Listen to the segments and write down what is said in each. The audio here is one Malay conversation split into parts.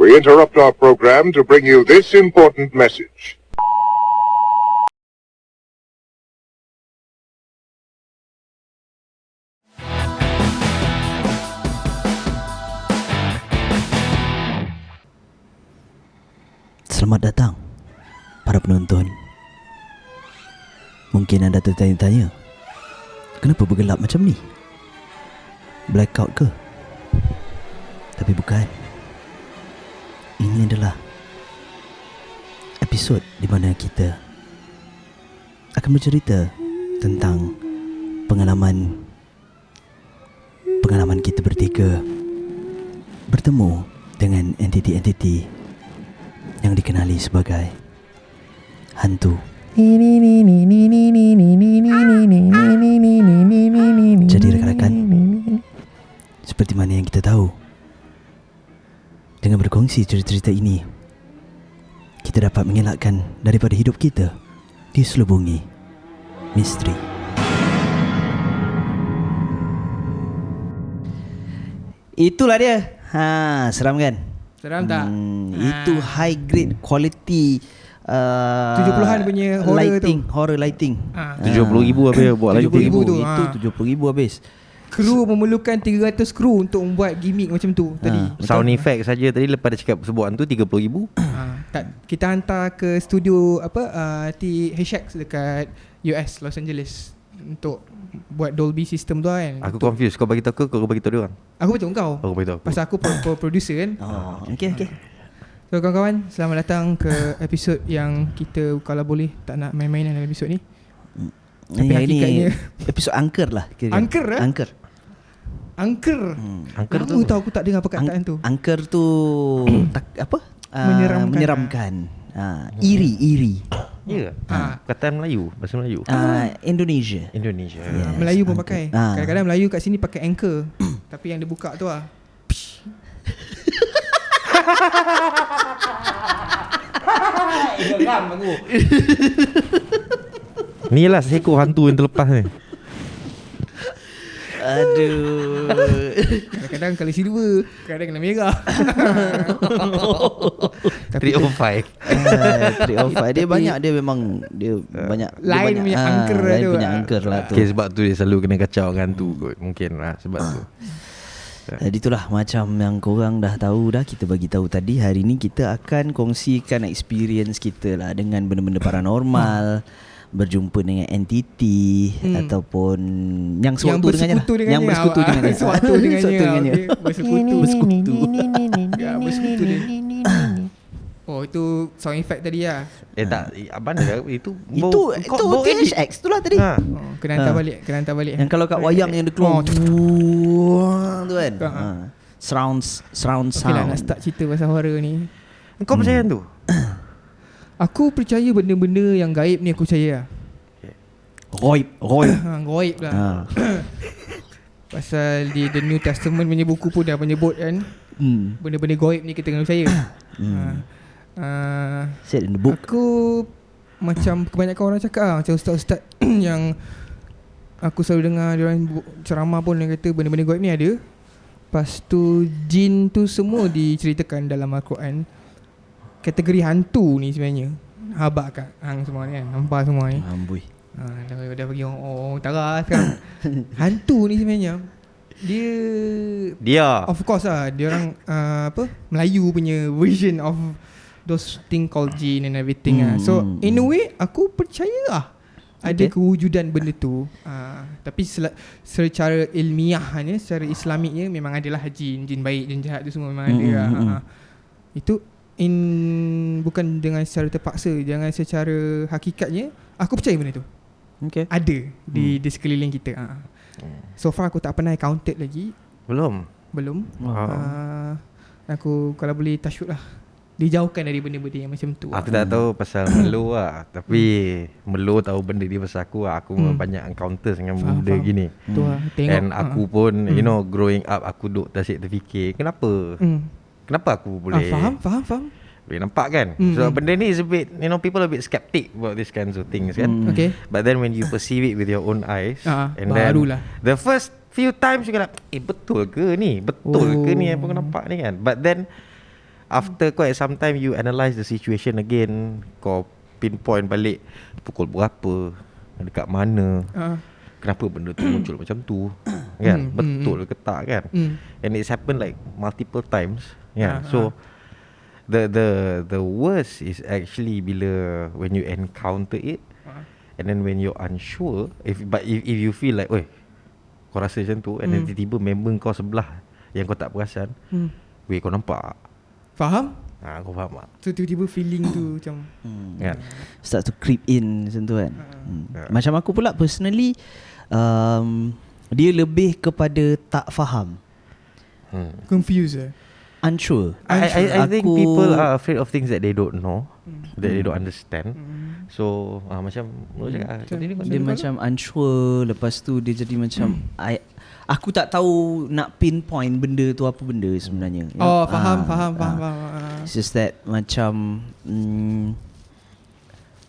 We interrupt our program to bring you this important message. Selamat datang para penonton. Mungkin anda tertanya-tanya, kenapa bergelap macam ni? Blackout ke? Tapi bukan. Ini adalah episod di mana kita akan bercerita tentang pengalaman kita bertiga bertemu dengan entiti-entiti yang dikenali sebagai hantu. Jadi rakan-rakan, seperti mana yang kita tahu, dengan berkongsi cerita-cerita ini, kita dapat mengelakkan daripada hidup kita diselubungi misteri. Itulah dia. Seram kan? Seram tak? Itu high grade quality 70-an punya horror lighting. 70,000 habis buat lagi 70,000 tu. Itu 70,000 habis. Kru memerlukan 300 kru untuk membuat gimmick macam tu tadi. Sound effect saja tadi lepas dia cakap sebuah tu 30,000. Kita hantar ke studio HX dekat US, Los Angeles, untuk buat Dolby system tu kan. Aku confused. Kau bagi tahu kau bagi tahu dia orang? Aku betul kau. Aku bagi tahu. Pasal aku producer kan. Okay. So kawan-kawan, selamat datang ke episod yang kita kalau boleh tak nak main-main dalam episod ni. Tapi hakikatnya episod angker lah kira. Angker. Angker tu tahu aku tak dengar perkataan tu. Angker tu menyeramkan. Iri. Ya. Perkataan Melayu, bahasa Melayu. Indonesia. Yes. Melayu pun pakai. Kadang-kadang Melayu kat sini pakai anchor. Tapi yang dia buka tu geram aku. Ni lah seekor hantu yang terlepas ni. Aduh. Kadang-kadang kali silver, kadang kena merah. 305. 305. Dia banyak, dia memang dia banyak lain punya angker tu. Lain punya angker lah tu. Okay, sebab tu dia selalu kena kacau dengan hantu kot. Mungkin lah sebab tu. Jadi itulah macam yang korang dah tahu dah, kita bagi tahu tadi. Hari ni kita akan kongsikan experience kita lah dengan benda-benda paranormal, berjumpa dengan entiti ataupun yang sewaktu dengannya lah. Yang bersekutu dengannya. Sewaktu dengannya. Bersekutu. Oh, itu sound effect tadi lah. Tak, abang dah itu THX tu lah tadi. Kena hantar balik. Yang kalau kat wayang yang dia keluar tu kan. Surround Okay lah, nak sound. start cerita pasal horror ni. Kau percaya tu? Aku percaya benda-benda yang gaib ni, aku percaya lah. Goib. Gaib lah. Pasal di The New Testament punya buku pun dah menyebut kan, benda-benda gaib ni kita kena percaya. Said in the book. Aku macam kebanyakan orang cakap lah, macam ustaz-ustaz yang aku selalu dengar diorang ceramah pun, dia kata benda-benda gaib ni ada. Lepas tu jin tu semua diceritakan dalam Al-Quran. Kategori hantu ni sebenarnya habak kat hang semua ni kan, hampa semua ni. Amboi. Dah bagi orang utara sekarang. Hantu ni sebenarnya dia of course lah, dia orang Melayu punya version of those thing called jin and everything lah. So in a way aku percaya lah ada kewujudan benda tu. Tapi secara ilmiahnya, secara islamiknya memang adalah jin baik, jin jahat tu semua memang ada lah. Itu bukan dengan secara terpaksa, jangan secara hakikatnya aku percaya benda tu. Ada di sekeliling kita. So far aku tak pernah counted lagi. Belum. Aku kalau boleh touch wood lah, dijauhkan dari benda-benda yang macam tu. Aku tak tahu pasal Melo lah. Tapi Melo tahu benda dia pasal aku lah. Aku banyak encounters dengan benda gini. And aku pun growing up aku duk terfikir kenapa aku boleh Faham. boleh nampak kan. So benda ni is a bit, people a bit skeptic about this kinds of things kan. But then when you perceive it with your own eyes, and barulah then the first few times you kena betul ke ni apa kau nampak ni kan. But then After quite some time you analyse the situation again, kau pinpoint balik pukul berapa, dekat mana, kenapa benda tu muncul macam tu, kan? Betul ke tak, kan? And it's happened like multiple times, kan? So the worst is actually bila when you encounter it, and then when you're unsure, if you feel like, oi, kau rasa macam tu, and then tiba-tiba member kau sebelah yang kau tak perasan, weh, kau nampak? Faham? Kau faham tak? So tiba-tiba feeling tu macam Kan? Start to creep in macam tu kan. Macam aku pula personally, dia lebih kepada tak faham, confused unsure. I think people are afraid of things that they don't know, that they don't understand. So macam Dia macam unsure. Lepas tu dia jadi macam aku tak tahu nak pinpoint benda tu apa benda sebenarnya. Faham. It's just that macam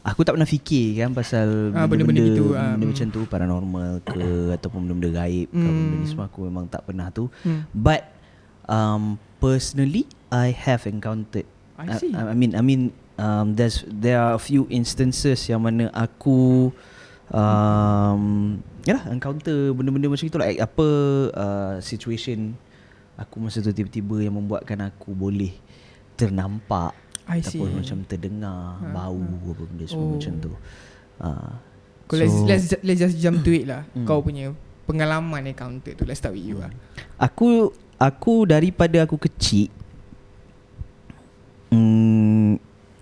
aku tak pernah fikir kan pasal benda-benda gitu, benda macam tu, paranormal ke ataupun benda-benda gaib ke, benda ni semua aku memang tak pernah tu. But personally I have encountered. I see. I mean there are a few instances yang mana aku yalah encounter benda-benda macam itulah. Apa situation aku masa tu tiba-tiba yang membuatkan aku boleh ternampak ataupun macam terdengar bau apa benda semua macam tu. Let's just jump to it lah. Kau punya pengalaman encounter tu, let's start with you lah. Aku daripada aku kecil,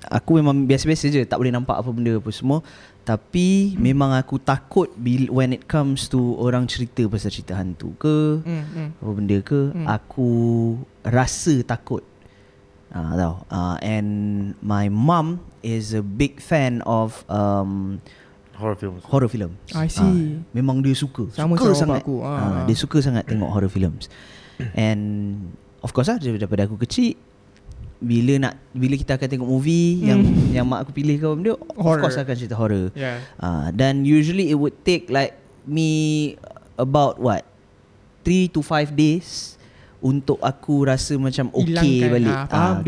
aku memang biasa-biasa je, tak boleh nampak apa benda apa semua. Tapi memang aku takut when it comes to orang cerita pasal cerita hantu ke apa benda ke, aku rasa takut. Tahu. And my mum is a big fan of horror films. I see. Memang dia suka sangat aku. Dia suka sangat tengok horror films. And of course lah, daripada aku kecil, bila kita akan tengok movie yang mak aku pilih kau benda, of course akan cerita horror. Dan usually it would take like me about 3 to 5 days untuk aku rasa macam okay balik.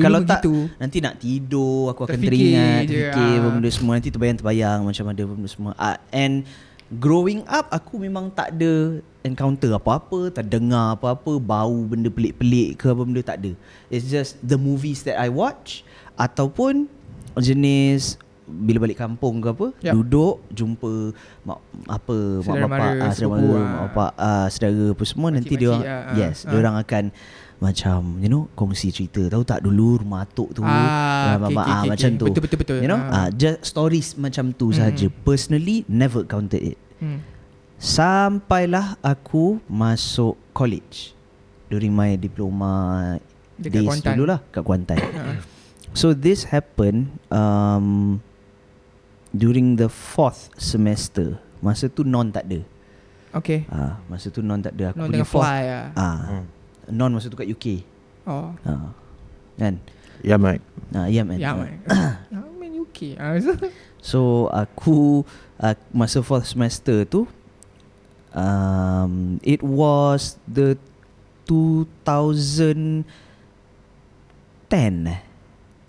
Kalau tak begitu, nanti nak tidur aku akan teringat fikir benda semua, nanti terbayang-terbayang macam ada benda semua. And growing up aku memang tak ada encounter apa-apa, tak dengar apa-apa, bau benda pelik-pelik ke apa benda, tak ada. It's just the movies that I watch, ataupun jenis bila balik kampung ke apa, duduk jumpa mak bapak, saudara apa semua, nanti dia orang dia orang akan macam kongsi cerita. Tahu tak dulu rumah atuk tu macam tu. Betul. Just stories macam tu saja. Personally never counted it. Sampailah aku masuk college during my diploma days dululah kat Kuantan. So this happened during the 4th semester. Masa tu non tak ada. Okay. Masa tu non tak ada. Aku non pergi fly non masa tu kat UK. Kan? Ya Mike. Ya man. Main UK. So aku masa 4th semester tu, it was the 2010.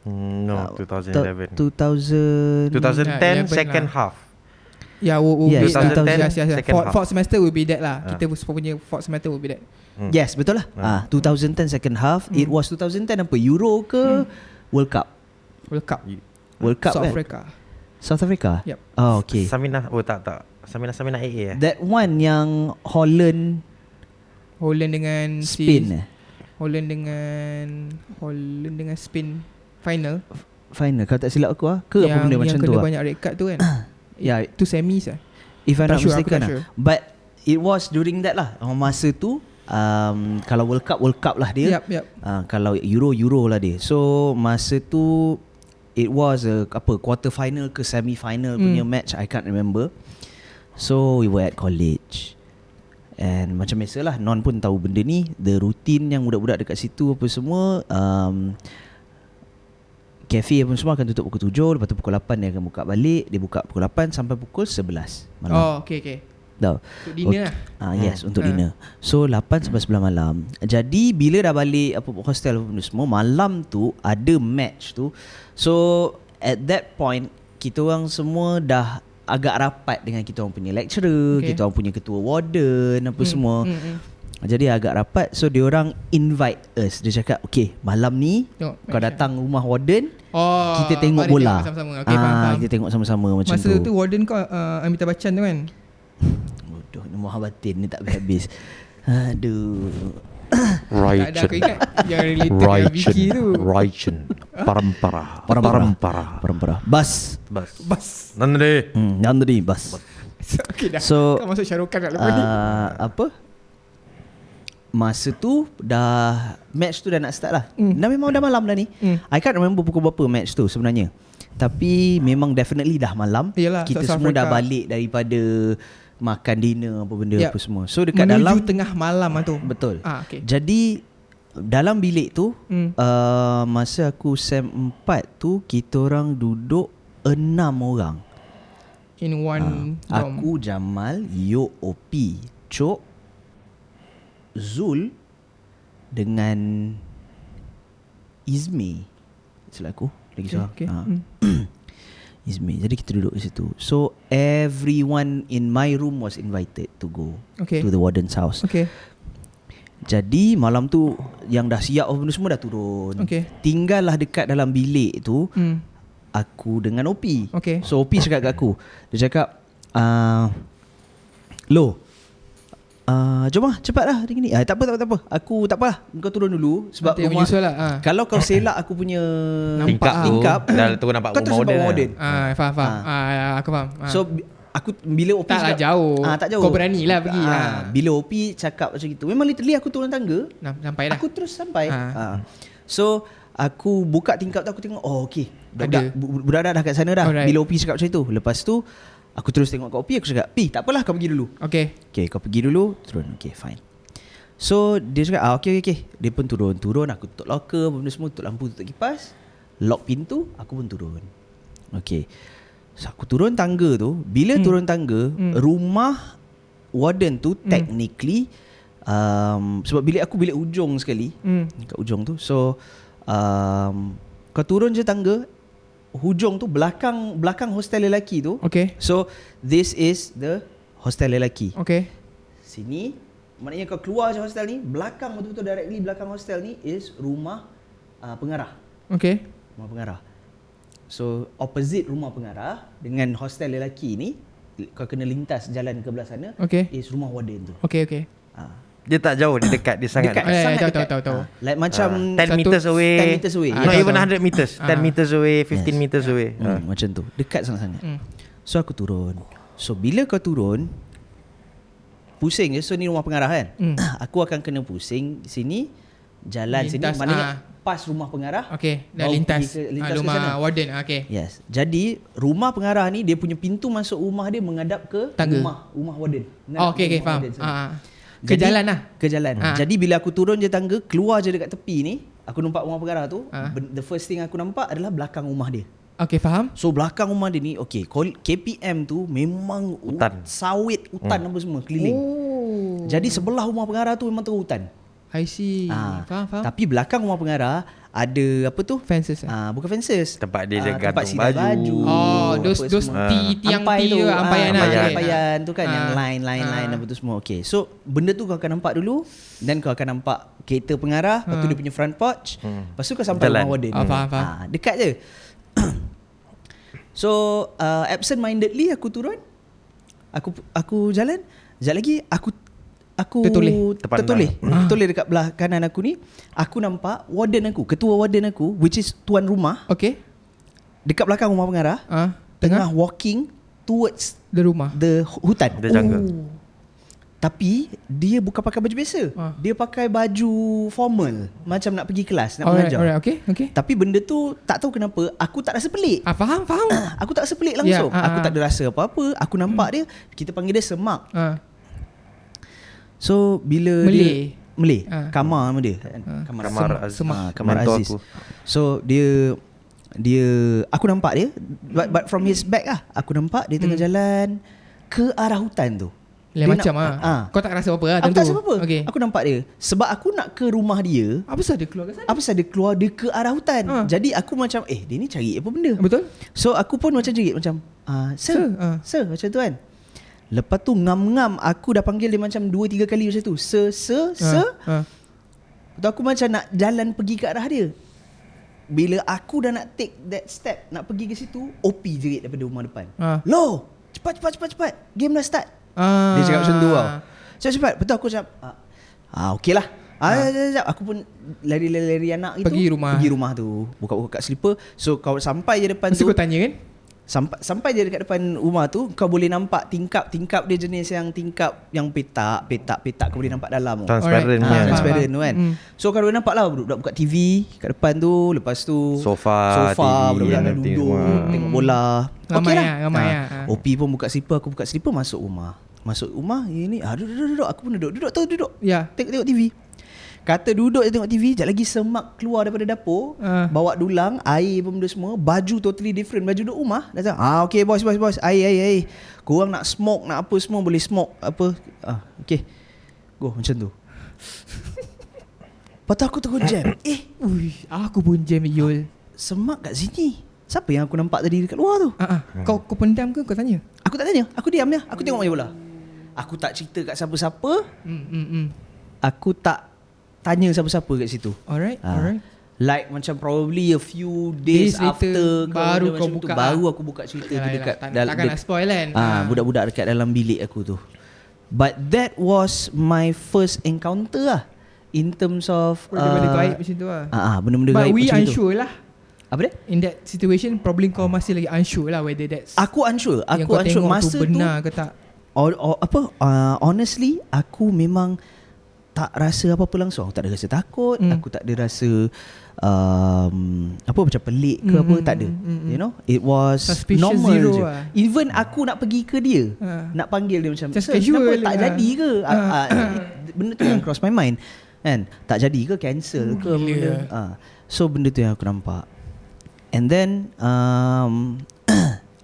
No, 2011. 2010 second half. Yeah, 2010 second half. Fourth semester will be that lah. Kita punya fourth semester will be that. Yes, betul lah. 2010 second half. It was 2010 apa? Euro ke World Cup? World Cup South kan? Africa. South Africa? Yep. Oh, okay. Samina, tak. Samina AA That one yang Holland dengan Spain. Holland dengan Spain final. Kalau tak silap aku ke apa benda macam tu. Yang kena banyak red card tu kan. Itu semis lah. If I'm not sure, mistaken sure. But it was during that lah. Masa tu kalau World Cup lah dia. Yep. Kalau Euro lah dia. So masa tu it was a quarter final ke semi final punya match, I can't remember. So we were at college, and macam biasalah, non pun tahu benda ni, the routine yang budak-budak dekat situ apa semua, kafe apa semua akan tutup pukul 7. Lepas tu pukul 8 dia akan buka balik. Dia buka pukul 8 sampai pukul 11 malam. Oh, okay. Tahu. Untuk dinner lah. Yes, untuk dinner. So 8 sampai 9 malam. Jadi bila dah balik hostel semua, malam tu ada match tu. So at that point kita orang semua dah agak rapat dengan kita orang punya lecturer, kita orang punya ketua warden apa semua. Jadi agak rapat. So dia orang invite us. Dia cakap, okay, malam ni kau datang rumah warden, kita tengok bola. Kita tengok sama-sama macam Masa tu warden kau Amitabh Bachchan tu kan? Bodoh, Muhammad Batin ni tak habis. Aduh. Tak ada, aku ingat yang related dengan Vicky tu. Raichen. Parampara. Bas. Nandri. Nandri bas. Okay dah. So kau masuk Shah Rukh Khan kat lepas ni. Apa? Masa tu dah match tu dah nak start lah. Dah memang dah malam dah ni. I can't remember pukul berapa match tu sebenarnya. Tapi memang definitely dah malam. Yelah, kita South semua Africa dah balik daripada makan dinner apa benda apa semua. So dekat menuju dalam tengah malam lah tu. Betul. Okay. Jadi dalam bilik tu masa aku SEM 4 tu kita orang duduk 6 orang. In one dorm. Aku, Jamal, Yo, Opi, Cok, Zul dengan Izmi. Silap aku lagi seorang. Izmi. Jadi kita duduk di situ. So everyone in my room was invited to go to the warden's house. Jadi malam tu yang dah siap benda semua dah turun. Tinggallah dekat dalam bilik tu aku dengan Opi. So Opi cakap kat aku, dia cakap jom lah cepatlah gini. Tak apa. Aku tak apalah, kau turun dulu sebab nanti rumah kalau kau selak aku punya tingkap dah turun nampak rumah warden. Faham. Aku faham. So aku bila Opi taklah jauh. Tak jauh. Kau beranilah pergi. Bila Opi cakap macam gitu, memang literally aku turun tangga, sampai dah. Aku terus sampai. So aku buka tingkap tu, aku tengok okey, budak dah kat sana dah. Bila Opi cakap macam tu, lepas tu aku terus tengok kat Opi, aku cakap, "Pi, tak apalah, kau pergi dulu." Okay, kau pergi dulu, turun. Okay, fine. So dia cakap, okay. Dia pun turun. Aku tutup locker, benda semua, tutup lampu, tutup kipas, lock pintu, aku pun turun. Okay. So aku turun tangga tu. Bila turun tangga, rumah warden tu technically sebab bilik aku bilik ujung sekali, kat ujung tu. So kau turun je tangga, hujung tu belakang hostel lelaki tu. So this is the hostel lelaki. Sini maknanya kau keluar je hostel ni, belakang betul-betul directly belakang hostel ni is rumah pengarah. Rumah pengarah. So opposite rumah pengarah dengan hostel lelaki ni, kau kena lintas jalan ke belah sana, is rumah warden tu. Dia tak jauh, dia dekat, dia sangat dekat. Tahu. Like macam 10 meters away. 10 meters away. Not even 100 meters. 10 meters away, 15 meters away. Macam tu. Dekat sangat-sangat. So aku turun. So bila kau turun, pusing je. So ni rumah pengarah kan. Aku akan kena pusing sini, jalan lintas, sini, maknanya pas rumah pengarah. Dah lintas rumah warden. Yes. Jadi rumah pengarah ni, dia punya pintu masuk rumah dia menghadap ke rumah warden. Faham. Ke jalan lah. Jadi bila aku turun je tangga, keluar je dekat tepi ni, aku nampak rumah pengarah tu. The first thing aku nampak adalah belakang rumah dia. Faham. So belakang rumah dia ni, KPM tu memang sawit, hutan apa semua keliling. Jadi sebelah rumah pengarah tu memang terus hutan. I see. Faham. Tapi belakang rumah pengarah ada apa tu? Fences. Bukan fences. Tempat dia gantung tempat baju. Those tiang ampayan tu kan, yang line apa tu semua. So benda tu kau akan nampak dulu, dan kau akan nampak kereta pengarah, lepas tu dia punya front porch, lepas tu kau sampai rumah warden. Faham. Dekat je. So absent mindedly aku turun. Aku jalan. Sekejap lagi aku tertoleh dekat belah kanan aku ni. Aku nampak warden aku, ketua warden aku, which is tuan rumah, dekat belakang rumah pengarah, tengah walking towards the hutan, the jungle. Tapi dia bukan pakai baju biasa. Dia pakai baju formal, macam nak pergi kelas, nak mengajar. Tapi benda tu tak tahu kenapa aku tak rasa pelik. Faham. Aku tak rasa pelik langsung. Aku tak ada rasa apa-apa. Aku nampak dia, kita panggil dia Semak. So bila Malay, Kamar nama dia. Kamar Aziz. So dia aku nampak dia, but from his back lah, aku nampak dia tengah jalan ke arah hutan tu. Lain Dia macam nak- lah. Kau tak rasa apa-apa lah Aku tentu. tak rasa apa-apa. Okay. Aku nampak dia. Sebab aku nak ke rumah dia. Apa pasal dia keluar ke sana? Apa pasal dia keluar, dia ke arah hutan. Jadi aku macam dia ni cari apa benda. Betul? So aku pun macam jerit macam Sir, sir macam tu kan. Lepas tu ngam-ngam aku dah panggil dia macam 2-3 kali macam tu. Sir. Lepas tu aku macam nak jalan pergi ke arah dia. Bila aku dah nak take that step, nak pergi ke situ, OP jerit daripada rumah depan. Loh, cepat. Game dah start. Dia cakap macam tu tau. Cepat. Betul aku cakap okey lah. Sekejap. Aku pun lari anak itu Pergi rumah tu. Buka-buka kat slipper. So kau sampai je depan Mesti tu. kau tanya kan? Sampai je dekat depan rumah tu, kau boleh nampak tingkap dia jenis yang tingkap yang petak kau boleh nampak dalam. Transparent Transparent tu kan. So kau boleh nampak lah budak-budak buka TV kat depan tu. Lepas tu Sofa, TV, budak-budak dah everything duduk semua. tengok bola. Ramai Okey ramai lah. OP pun buka slipper, aku buka slipper, masuk rumah. Ini duduk. Aku pun duduk. Ya. Tengok TV. Kata duduk je tengok TV, sekejap lagi semak keluar daripada dapur, bawa dulang, air pun benda semua, baju totally different, baju duduk rumah. Dah cakap, okay boss, air. Korang nak smoke, nak apa semua boleh smoke, apa. Okay, go macam tu. Lepas tu aku terus jam. Aku pun jam Yul. Semak kat sini. Siapa yang aku nampak tadi dekat luar tu? Kau pendam ke kau tanya? Aku tak tanya, aku diam je. Aku tengok main bola. Aku tak cerita kat siapa-siapa. Aku tak tanya siapa-siapa kat situ. Alright. Like macam probably a few days after baru kau buka. Baru aku buka cerita tu dekat takkan nak spoil kan. budak-budak dekat dalam bilik aku tu. But that was my first encounter lah, in terms of benda-benda gaib macam tu lah. benda-benda But gaib we macam tu. unsure lah. Apa dia? In that situation probably kau masih lagi unsure lah whether that's Aku unsure. yang Aku kau unsure tengok masa tu benar ke tak. Honestly, aku memang tak rasa apa-apa langsung. Aku tak ada rasa takut, aku tak ada rasa macam pelik ke apa, tak ada. You know, it was Suspicious normal zero je. lah. Even aku nak pergi ke dia, nak panggil dia macam, Just "Sir, casual kenapa tak lah." jadi ke?" Benda tu yang cross my mind kan. Tak jadi ke, cancel ke benda. So benda tu yang aku nampak. And then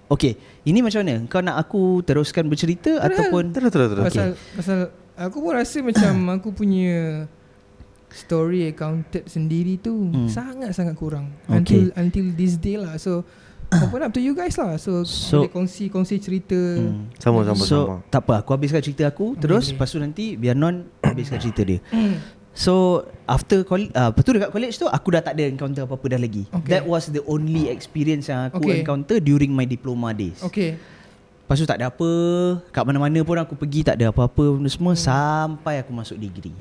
okay, ini macam mana? Kau nak aku teruskan bercerita ataupun Terus. Pasal aku pun rasa macam aku punya story accounted sendiri tu sangat-sangat kurang until this day lah. So open up to you guys lah. So boleh kongsi cerita. Sama. So tak apa, aku habiskan cerita aku terus, lepas tu nanti biar Non habiskan cerita dia. So after lepas tu dekat college tu aku dah tak ada encounter apa-apa dah lagi. That was the only experience yang aku encounter during my diploma days. Lepas tu tak ada apa, kat mana-mana pun aku pergi tak ada apa-apa benda semua sampai aku masuk degree.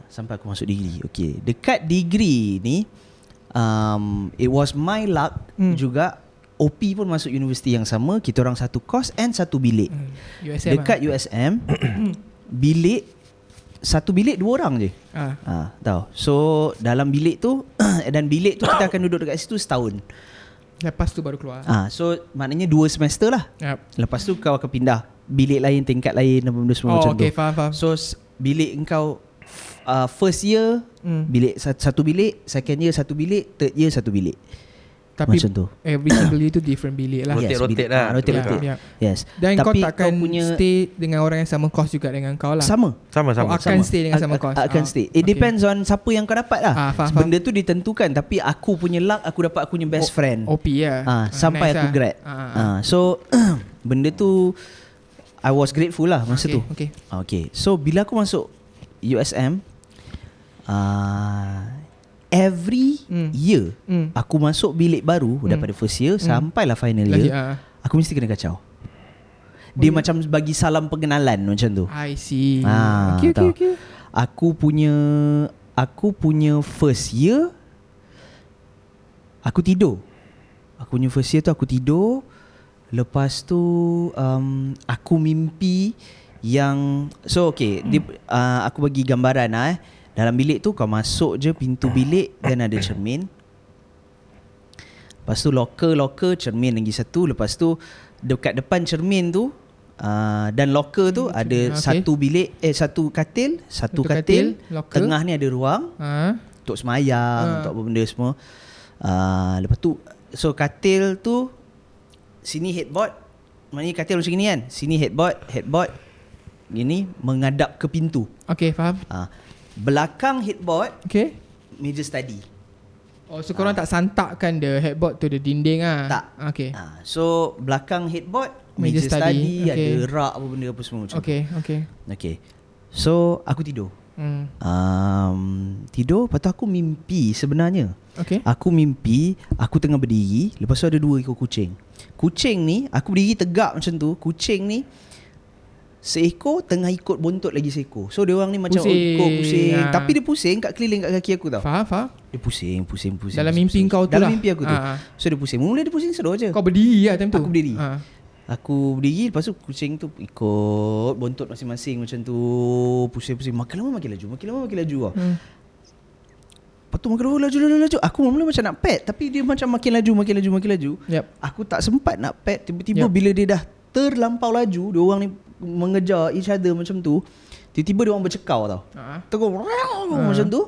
Sampai aku masuk degree. Okay, dekat degree ni it was my luck juga. OP pun masuk universiti yang sama. Kita orang satu course and satu bilik. USM dekat USM bilik, satu bilik 2 orang je. Tahu. So dalam bilik tu dan bilik tu kita akan duduk dekat situ setahun. Lepas tu baru keluar. So maknanya 2 semester lah. Lepas tu kau akan pindah bilik lain, tingkat lain dan benda semua macam tu. Faham. So bilik engkau first year bilik satu bilik, second year satu bilik, third year satu bilik. Tapi macam tu. every single year tu different bilik lah. Rotate lah. Rotate. Yes. Dan tapi kau takkan punya stay dengan orang yang sama course juga dengan kau lah. sama. Akan stay dengan sama course. Akan stay. It depends on siapa yang kau dapat lah. Faham. Benda tu ditentukan. Tapi aku punya luck, aku dapat aku punya best friend. OP lah. Sampai nice aku lah. grad. So benda tu I was grateful lah masa tu. Okay. So bila aku masuk USM, every year aku masuk bilik baru daripada first year sampailah final year, aku mesti kena kacau. Dia macam bagi salam pengenalan macam tu. I see. Okay. Aku punya first year aku tidur. Aku punya first year tu aku tidur. Lepas tu aku mimpi yang aku bagi gambaran dalam bilik tu kau masuk je pintu bilik dan ada cermin. Lepas tu locker cermin lagi satu. Lepas tu dekat depan cermin tu dan locker tu ada satu bilik, satu katil, tengah ni ada ruang untuk semayang, untuk apa benda semua. Lepas tu so katil tu sini headboard. Maknanya katil macam ni kan. Sini headboard, ini menghadap ke pintu. Okay, faham. Belakang headboard Okay. meja study. Oh, so korang tak santakkan the headboard tu the dinding ah? Tak. Okay. So belakang headboard Meja meja study, study, okay. ada rak apa benda apa semua macam Okay. Okay. So aku tidur. Tidur, lepas tu aku mimpi sebenarnya. Okay. Aku mimpi aku tengah berdiri, lepas tu ada 2 ekor kucing. Kucing ni aku berdiri tegak macam tu. Kucing ni seekor tengah ikut bontot lagi seekor. So dia orang ni macam ikut pusing. Tapi dia pusing kat keliling kat kaki aku tau. Faham. Dia pusing. Dalam mimpi kau tu lah. Dalam mimpi aku tu. So dia pusing. Mula dia pusing seru je. Kau berdiri lah time tu? Aku berdiri. Aku berdiri, lepas tu kucing tu ikut bontot masing-masing macam tu. Pusing-pusing. Makin lama makin laju tau. Lepas tu makin laju. Aku mula macam nak pet, tapi dia macam makin laju. Yep. Aku tak sempat nak pet. Tiba-tiba bila dia dah terlampau laju, dia orang ni mengejar each other macam tu. Tiba-tiba dia orang bercekau tau. Terus macam tu.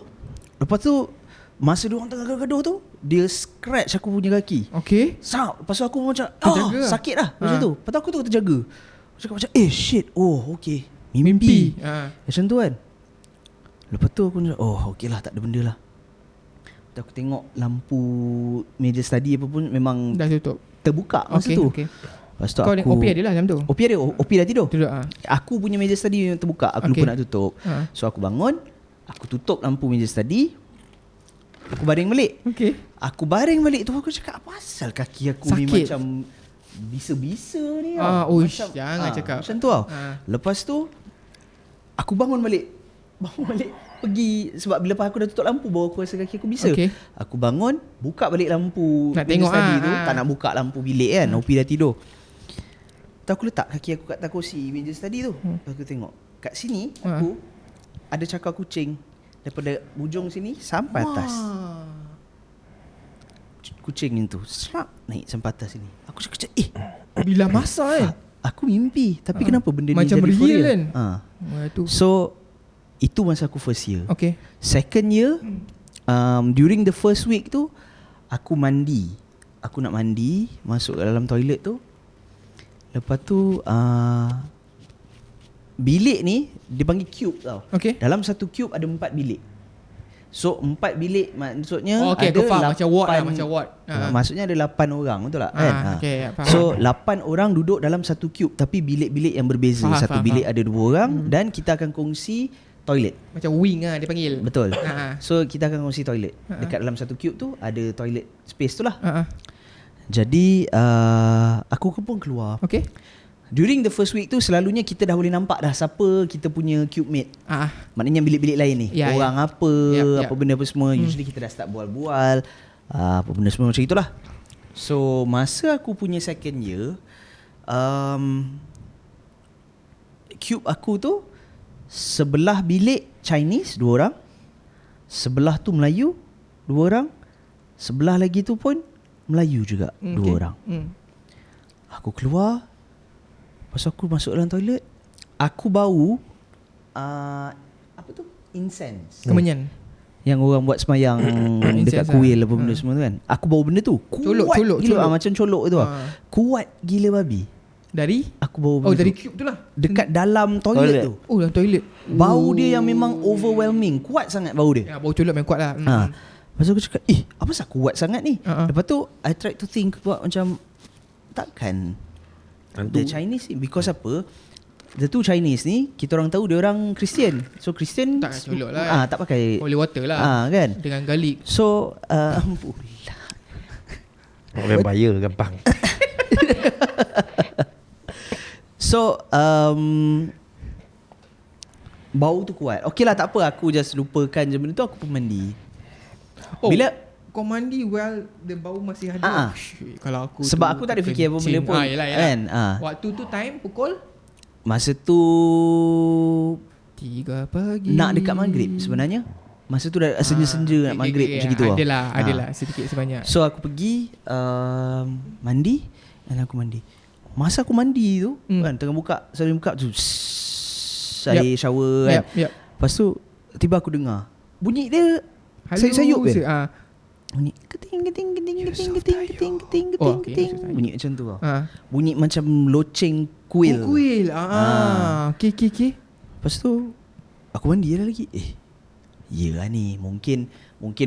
Lepas tu masa dia orang tengah gaduh tu, dia scratch aku punya kaki. Okay. Lepas tu aku macam terjaga sakit lah macam tu. Lepas tu aku tu terjaga. Aku cakap macam shit. Oh okay, mimpi. Macam tu kan. Lepas tu aku macam okay lah, tak ada benda lah. Lepas tu aku tengok lampu meja study apa pun memang dah tutup, terbuka masa tu. Lepas tu kau aku OP ada lah macam tu? OP ada. OP dah tidur. Aku punya meja study memang terbuka. Aku lupa nak tutup. So aku bangun, aku tutup lampu meja study. Aku baring balik. Okay. Aku baring balik tu, aku cakap apa asal kaki aku sakit ni macam bisa-bisa ni macam, jangan cakap macam tu tau. Lepas tu aku bangun balik pergi, sebab bila aku dah tutup lampu baru aku rasa kaki aku bisa. Aku bangun, buka balik lampu nak tengok tadi tu. Tak nak buka lampu bilik kan. Opi dah tidur. Tu aku letak kaki aku kat atas kursi meja study tu. Aku tengok kat sini aku ada cakar kucing daripada ujung sini sampai atas. Kucing ni tu serap naik sampai atas sini. Aku cakap bila masa kan. Aku mimpi, tapi kenapa benda ni macam jadi for real real kan. So itu masa aku first year. Okay. Second year, during the first week tu aku mandi. Aku nak mandi, masuk dalam toilet tu. Lepas tu bilik ni dia panggil cube tau. Okay. Dalam satu cube ada 4 bilik. So 4 bilik maksudnya okay, ada 8, macam ward lah, macam ward. Maksudnya ada 8 orang, betul tak? Kan? Okay, so 8 orang duduk dalam satu cube tapi bilik-bilik yang berbeza. Satu bilik ada 2 orang dan kita akan kongsi toilet. Macam wing lah dia panggil. Betul. So kita akan kongsi toilet. Dekat dalam satu cube tu ada toilet space tu lah. Jadi aku pun keluar. Okay. During the first week tu selalunya kita dah boleh nampak dah siapa kita punya cube mate. Maknanya bilik-bilik lain ni. Orang apa, apa benda apa semua. Usually kita dah start bual-bual. Apa benda semua macam itulah. So masa aku punya second year, cube aku tu sebelah bilik Chinese 2 orang, sebelah tu Melayu 2 orang, sebelah lagi tu pun Melayu juga 2 orang. Aku keluar. Pas aku masuk dalam toilet, aku bau apa tu? Incense. Kemenyan. Yang orang buat semayang dekat kuil apa benda semua tu kan. Aku bau benda tu. Colok. Macam colok tu. Kuat gila babi. Dari? Aku bau benda dari tu. cube tu lah. Dekat dalam toilet tu. Oh, dalam toilet. Bau dia yang memang overwhelming. Kuat sangat bau dia. Bau colok memang kuat lah. Lepas tu aku cakap, apa sah kuat sangat ni? Lepas tu I tried to think buat macam takkan the Chinese ni, because apa? The two Chinese ni kita orang tahu dia orang Kristian. So Kristian tak colok lah. tak pakai holy water lah. Kan? Dengan garlic. So bayar gampang. So bau tu kuat. Okey lah, tak apa, aku just lupakan je benda tu. Aku pun mandi. Bila kau mandi the bau masih ada. Kalau aku sebab aku tak ada fikir apa benda pun. Yelah. Kan? Waktu tu time pukul masa tu 3 pagi. nak dekat maghrib sebenarnya. Masa tu dah senja-senja nak maghrib macam gitu. Adalah sedikit sebanyak. So aku pergi mandi. Dan aku mandi. Masa aku mandi tu kan, tengah buka tu air shower kan. Lepas tu tiba aku dengar bunyi dia sayup-sayup kan. bunyi keting keting keting You're keting so keting tired. keting keting Oh, keting okay, keting. so tired. Bunyi macam tu tau. Bunyi Bunyi macam loceng kuil. kuil. Okay. Lepas tu aku mandi dah lagi. Yelah ni mungkin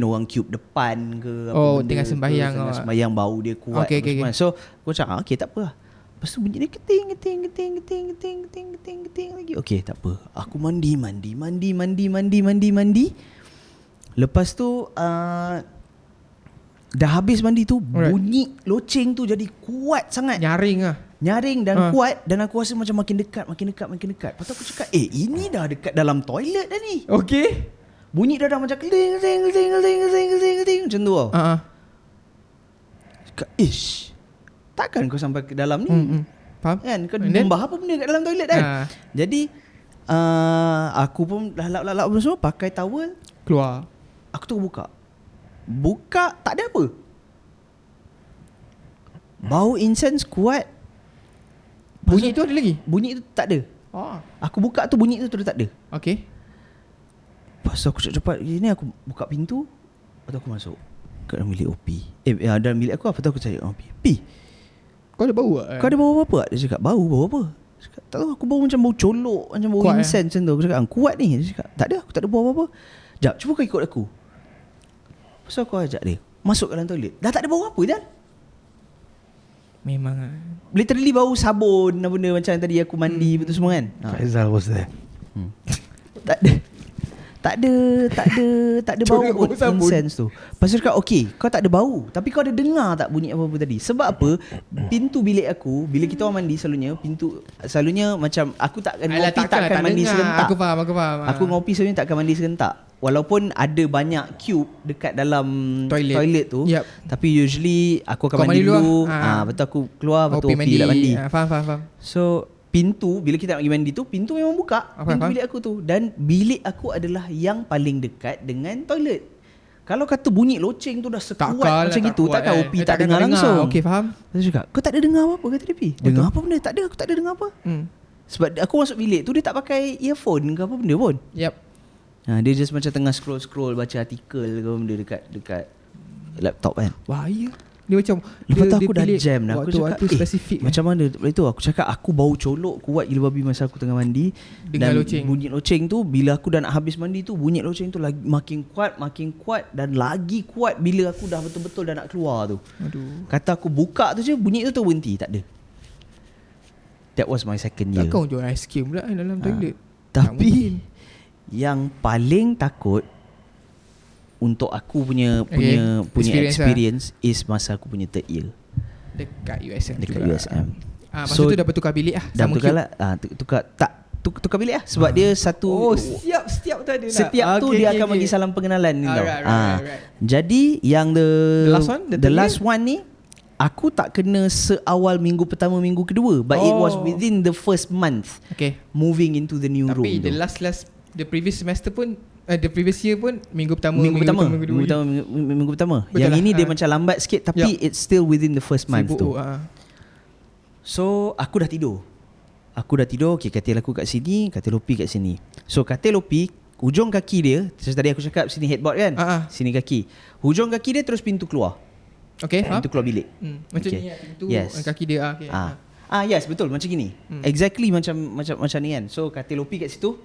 orang cube depan ke apa Oh, benda tengah ke, sembahyang tengah awak. sembahyang bau dia kuat. Okay, apa okay, semua. okay. So aku cakap okay tak apa lah. Lepas tu bunyi dia keting keting keting keting keting keting keting keting lagi. Okay tak apa. Aku mandi. Lepas tu dah habis mandi tu, Alright. bunyi loceng tu jadi kuat sangat. Nyaring dan kuat. Dan aku rasa macam makin dekat. Lepas tu aku cakap ini dah dekat dalam toilet dah ni. Okay. Bunyi dah macam keling macam tu tau. Cakap takkan kau sampai ke dalam ni. Faham? Kan kau And then? membah apa benda kat dalam toilet kan. Jadi aku pun dah lap-lap semua, pakai towel. Keluar. Aku tu buka tak ada apa. Bau incense kuat. Bunyi tu ada lagi? Bunyi tu tak ada. Aku buka tu bunyi tu dah tak ada. Okay. Lepas tu aku cepat-cepat ni aku buka pintu. Lepas tu aku masuk ke dalam bilik OP. Dalam bilik aku. Lepas tu aku cari OP. Kau ada bau Kau ada bau apa? Dia cakap bau apa? Dia cakap, tak tahu, aku bau macam bau colok, macam bau Kuat, incense macam tu. Aku cakap kuat ni. Dia cakap tak ada, aku tak ada bau apa-apa. Jap, cuba kau ikut aku. Lepas tu aku ajak dia masuk ke dalam toilet. Dah tak ada bau apa dah. Memang Literally bau sabun apa benda macam tadi aku mandi betul semua kan. Faizal was there. Tak ada bau Corak pun bau sabun. incense tu. Lepas tu cakap okay, kau tak ada bau, tapi kau ada dengar tak bunyi apa-apa tadi? Sebab apa? Pintu bilik aku, bila kita orang mandi selalunya macam aku takkan ngopi takkan mandi serentak. Aku faham Aku ngopi selalunya takkan mandi serentak. Walaupun ada banyak cube dekat dalam toilet tu, Yep. tapi usually aku akan Kau mandi mandi dulu. dulu lah. Betul aku keluar, betul OP nak mandi. Faham. So pintu bila kita nak pergi mandi tu, pintu memang buka. Pintu bilik aku tu. Dan bilik aku adalah yang paling dekat dengan toilet. Kalau kata bunyi loceng tu dah sekuat macam itu, takkan OP tak dengar langsung. Okay, faham. Dia cakap, kau tak ada dengar apa-apa kata dia Pi? Dengar apa benda? Tak ada, aku tak ada dengar apa. Sebab aku masuk bilik tu dia tak pakai earphone ke apa benda pun. Yep. Dia just macam tengah scroll baca artikel ke benda dekat laptop kan. Wah, iya. Dia macam Lepas tu aku dah jam dah. Aku cakap spesifik macam mana itu. Aku cakap aku bau colok kuat gila babi masa aku tengah mandi. Dengar dan loceng. bunyi loceng tu bila aku dah nak habis mandi tu, bunyi loceng tu lagi makin kuat dan lagi kuat bila aku dah betul-betul dah nak keluar tu. Aduh. Kata aku buka tu je, bunyi tu berhenti, tak ada. That was my second year. Takkan jual ice cream pula dalam toilet. Tapi yang paling takut untuk aku punya experience is masa aku punya third year dekat USM. Masa So, tu dah bertukar bilik lah. dah bertukar lah. Tukar bilik lah. Sebab dia satu. Setiap tu ada lah. Setiap tu dia akan bagi salam pengenalan ni tau. Right. Jadi yang the last one, the last one ni, aku tak kena seawal minggu pertama minggu kedua, but it was within the first month. Okay. Moving into the new room. Tapi the previous semester pun the previous year pun minggu pertama minggu pertama. Betul Yang lah. ini dia macam lambat sikit, tapi it's still within the first month tu. So aku dah tidur. Okay, katil aku kat sini, katil Lopi kat sini. So katil Lopi, hujung kaki dia, tadi aku cakap sini headboard kan, sini kaki. Hujung kaki dia terus pintu keluar. Okay, faham? Pintu keluar bilik. Macam Okay. ni pintu Yes. kaki dia. Okay. Yes, betul macam gini. Exactly macam ni kan. So katil Lopi kat situ,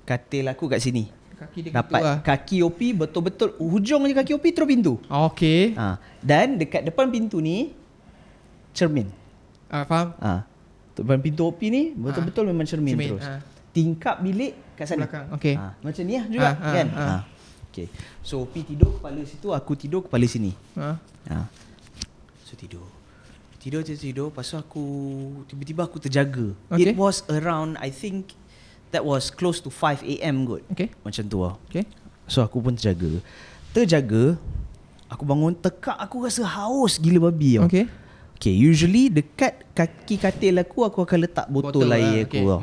katil aku kat sini. Kaki dia dapat gitu lah. kaki Opi betul-betul hujung je kaki Opi terus pintu. Okay. Dan dekat depan pintu ni cermin. Faham? Depan pintu Opi ni betul-betul memang cermin terus. Tingkap bilik kat sana. Belakang. Okay. Macam ni lah juga kan. Okay. So Opi tidur kepala situ, aku tidur kepala sini. So tidur. Lepas tu aku tiba-tiba aku terjaga. Okay. It was around, I think that was close to 5 AM kot. Okay. Macam tu lah. Okay. So aku pun terjaga. Aku bangun, tekak aku rasa haus gila babi tau. Okay, usually dekat kaki katil aku akan letak botol air aku tau.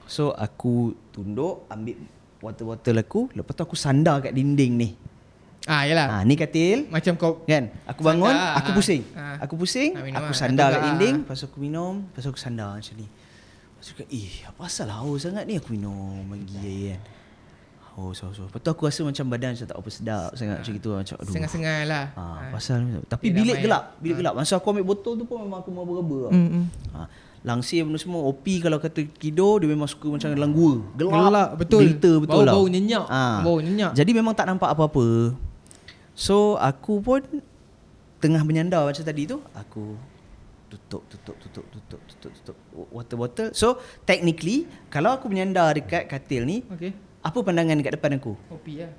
So aku tunduk, ambil water bottle aku, lepas tu aku sandar kat dinding ni. Yalah. Ni katil. Macam kau Kan? Aku bangun, sandar, aku pusing. Aku pusing, minum aku lah. sandar kat Tegak dinding, lepas tu aku minum, lepas tu aku sandar macam ni. Lepas tu cakap, apa asal haus sangat ni aku minum lagi air kan. Lepas tu aku rasa macam badan macam tak apa sedap sangat macam gitu. Macam aduh. Sengal-sengal lah. Pasal tapi bilik gelap. Masa aku ambil botol tu pun memang aku meraba-raba. Langsir benda semua. OP kalau kata tidur, dia memang suka macam dalam gua. Gelap betul. Gelita betul lah. Bau nyenyak. Bau nyenyak. Jadi memang tak nampak apa-apa. So aku pun tengah menyandar macam tadi tu, aku tutup water bottle. So technically kalau aku menyandar dekat katil ni, apa pandangan dekat depan aku?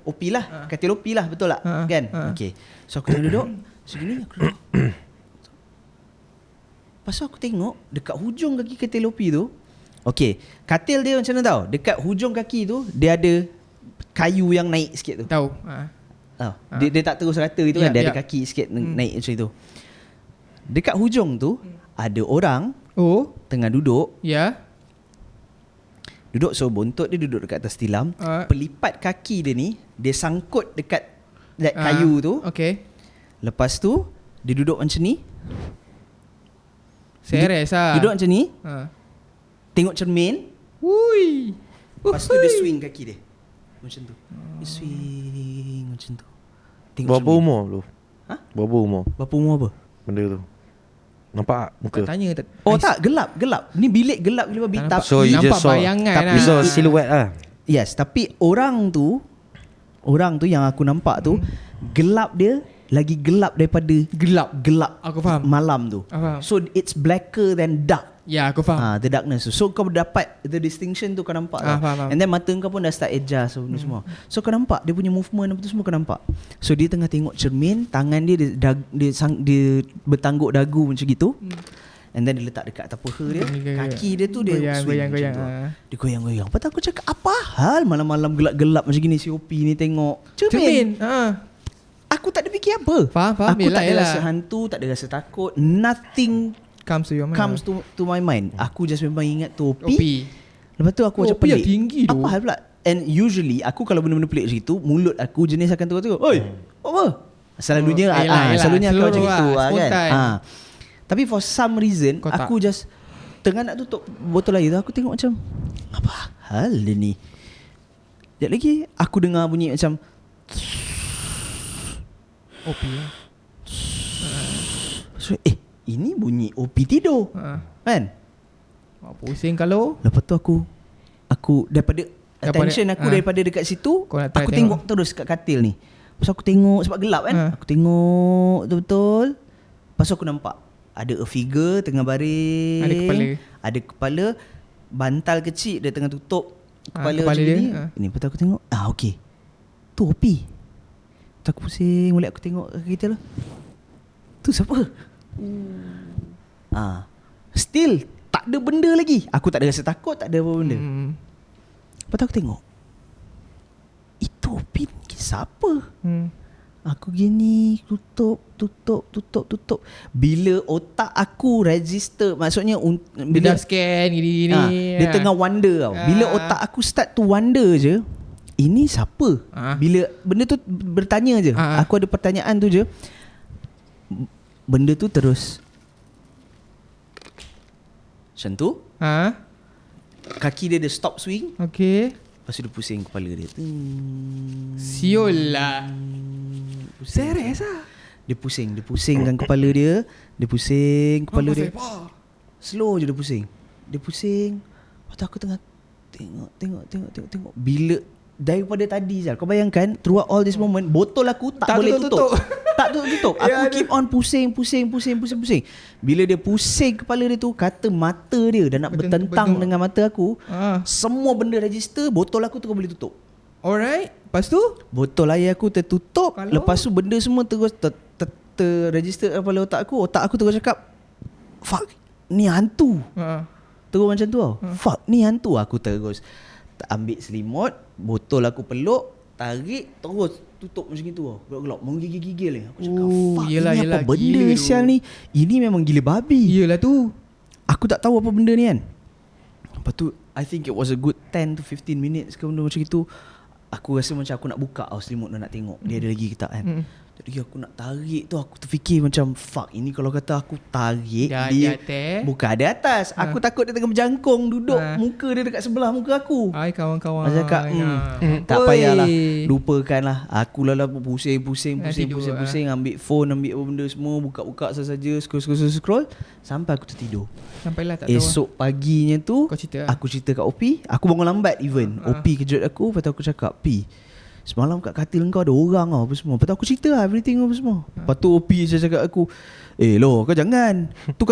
OP lah. Katil OP lah, betul tak? Kan? Okay. So aku tengah duduk segini, aku duduk. Lepas tu aku tengok dekat hujung kaki katil OP tu, okay, katil dia macam mana tahu? Dekat hujung kaki tu dia ada kayu yang naik sikit tu. Tahu. Dia tak terus rata gitu kan. Dia ada kaki sikit naik macam itu. Dekat hujung tu ada orang tengah duduk. Duduk, so bontot dia duduk dekat atas tilam. Pelipat kaki dia ni, dia sangkut dekat kayu tu. Lepas tu dia duduk macam ni. Seres lah. Duduk macam ni. Tengok cermin. Lepas tu dia swing kaki dia macam tu. Dia swing macam tu. Tengok Berapa cermin. umur lu? Berapa umur? Berapa umur apa? Benda tu. Nampak muka? Tanya tak? Tak, gelap. Ni bilik gelap gila babi. So you nampak just saw bayangan tapi lah. so silhouette lah. Yes, tapi orang tu yang aku nampak tu gelap dia lagi gelap daripada gelap Aku faham. malam tu. Faham. So it's blacker than dark. Ya, aku faham. The darkness tu. So kau dapat the distinction tu, kau nampak tau. faham. And then mata kau pun dah start adjust benda semua. So kau nampak dia punya movement apa tu semua kau nampak. So dia tengah tengok cermin, tangan dia dia bertangguk dagu macam gitu. And then dia letak dekat atas paha dia. Kaki dia tu dia swing goyang. macam tu. Dia goyang-goyang. Lepas tu aku cakap, apa hal malam-malam gelap-gelap macam gini si OP ni tengok cermin. Aku tak ada fikir apa. Faham. Aku tak ada rasa hantu, tak ada rasa takut. Nothing comes to your mind. comes to my mind. Aku just memang ingat tu OP. OP. Lepas tu aku macam OP yang pelik. tinggi tu. Apa hal pula? And usually aku kalau benda-benda pelik macam itu, mulut aku jenis akan tengok-tengok. Oi, apa? Selalunya selalunya aku macam itu kan. Tapi for some reason aku just tengah nak tutup botol air tu, aku tengok macam apa hal dia ni. Sekejap lagi aku dengar bunyi macam OP lah. So, ini bunyi OP tidur. Kan? Pusing kalau. Lepas tu aku daripada attention aku daripada dekat situ, aku tengok terus kat katil ni. Lepas aku tengok sebab gelap kan. Aku tengok betul-betul. Lepas aku nampak ada a figure tengah baring. Ada kepala. Bantal kecil dia tengah tutup kepala macam ni. Ini lepas tu aku tengok, okey. Tu OP. Lepas aku pusing balik, aku tengok kita lah. Tu siapa? Still tak ada benda lagi. Aku tak ada rasa takut, tak ada apa benda. Lepas tu aku tengok, itu OP ni siapa? Aku gini, tutup. Bila otak aku register, maksudnya bila dah scan gini-gini. dia tengah wonder tau. Bila otak aku start to wonder je, ini siapa? Bila benda tu bertanya je, aku ada pertanyaan tu je, benda tu terus macam tu. Kaki dia stop swing. Lepas tu dia pusing kepala dia. Siul lah. Seres lah. Dia pusingkan kepala dia. Dia pusing kepala dia. Slow je dia pusing. Lepas tu aku tengah tengok. Bila daripada tadi Zal, kau bayangkan throughout all this moment, botol aku tak boleh tutup. Tak tutup. Aku keep on pusing. Bila dia pusing kepala dia tu, kata mata dia dah nak bertentang dengan mata aku. Semua benda register, botol aku terus boleh tutup. Alright. Lepas tu botol air aku tertutup. Lepas tu benda semua terus terregister kepala otak aku. Otak aku terus cakap, fuck, ni hantu. Terus macam tu tau. Fuck, ni hantu. Aku terus ambil selimut, botol aku peluk, tarik, terus tutup macam itu tau. Gelap-gelap, menggigil-gigil ni. Aku cakap, fuck, ini apa benda sial ni? Ini memang gila babi. Yelah tu. Aku tak tahu apa benda ni kan. Lepas tu I think it was a good 10 to 15 minutes ke benda macam itu. Aku rasa macam aku nak buka selimut nak tengok dia ada lagi ke tak kan. Jadi aku nak tarik tu, aku terfikir macam fuck, ini kalau kata aku tarik Dah dia atas. bukan ada atas. Aku takut dia tengah berjangkung duduk muka dia dekat sebelah muka aku. Hai kawan-kawan. Aku cakap tak payahlah, lupakanlah. Aku lah pusing ambil phone, ambil apa benda semua, buka-buka saja, scroll sampai aku tertidur. Sampailah tak tahu. Esok paginya tu Kau cerita aku cerita kat OP. Aku bangun lambat even. OP kejut aku. Lepas tu aku cakap, P, semalam kat katil kau ada orang tau apa semua. Lepas tu aku cerita lah everything apa semua. Lepas tu OP saya cakap aku, loh kau jangan, tu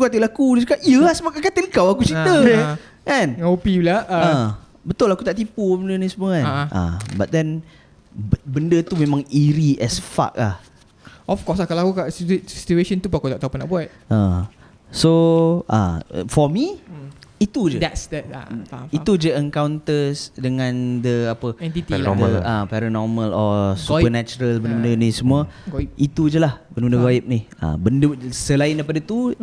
katil aku. Dia cakap, iyalah sebab kat katil kau aku cerita. Kan? Dengan OP pula. Betul aku tak tipu benda ni semua kan. But then benda tu memang eerie as fuck lah. Of course lah, kalau aku kat situation tu aku tak tahu apa nak buat. So for me itu je. That's that. Faham. Itu je encounters dengan the apa, Entity paranormal lah. paranormal or supernatural, benda-benda ni semua. Goib. Itu je lah benda-benda gaib ni. Benda selain daripada tu,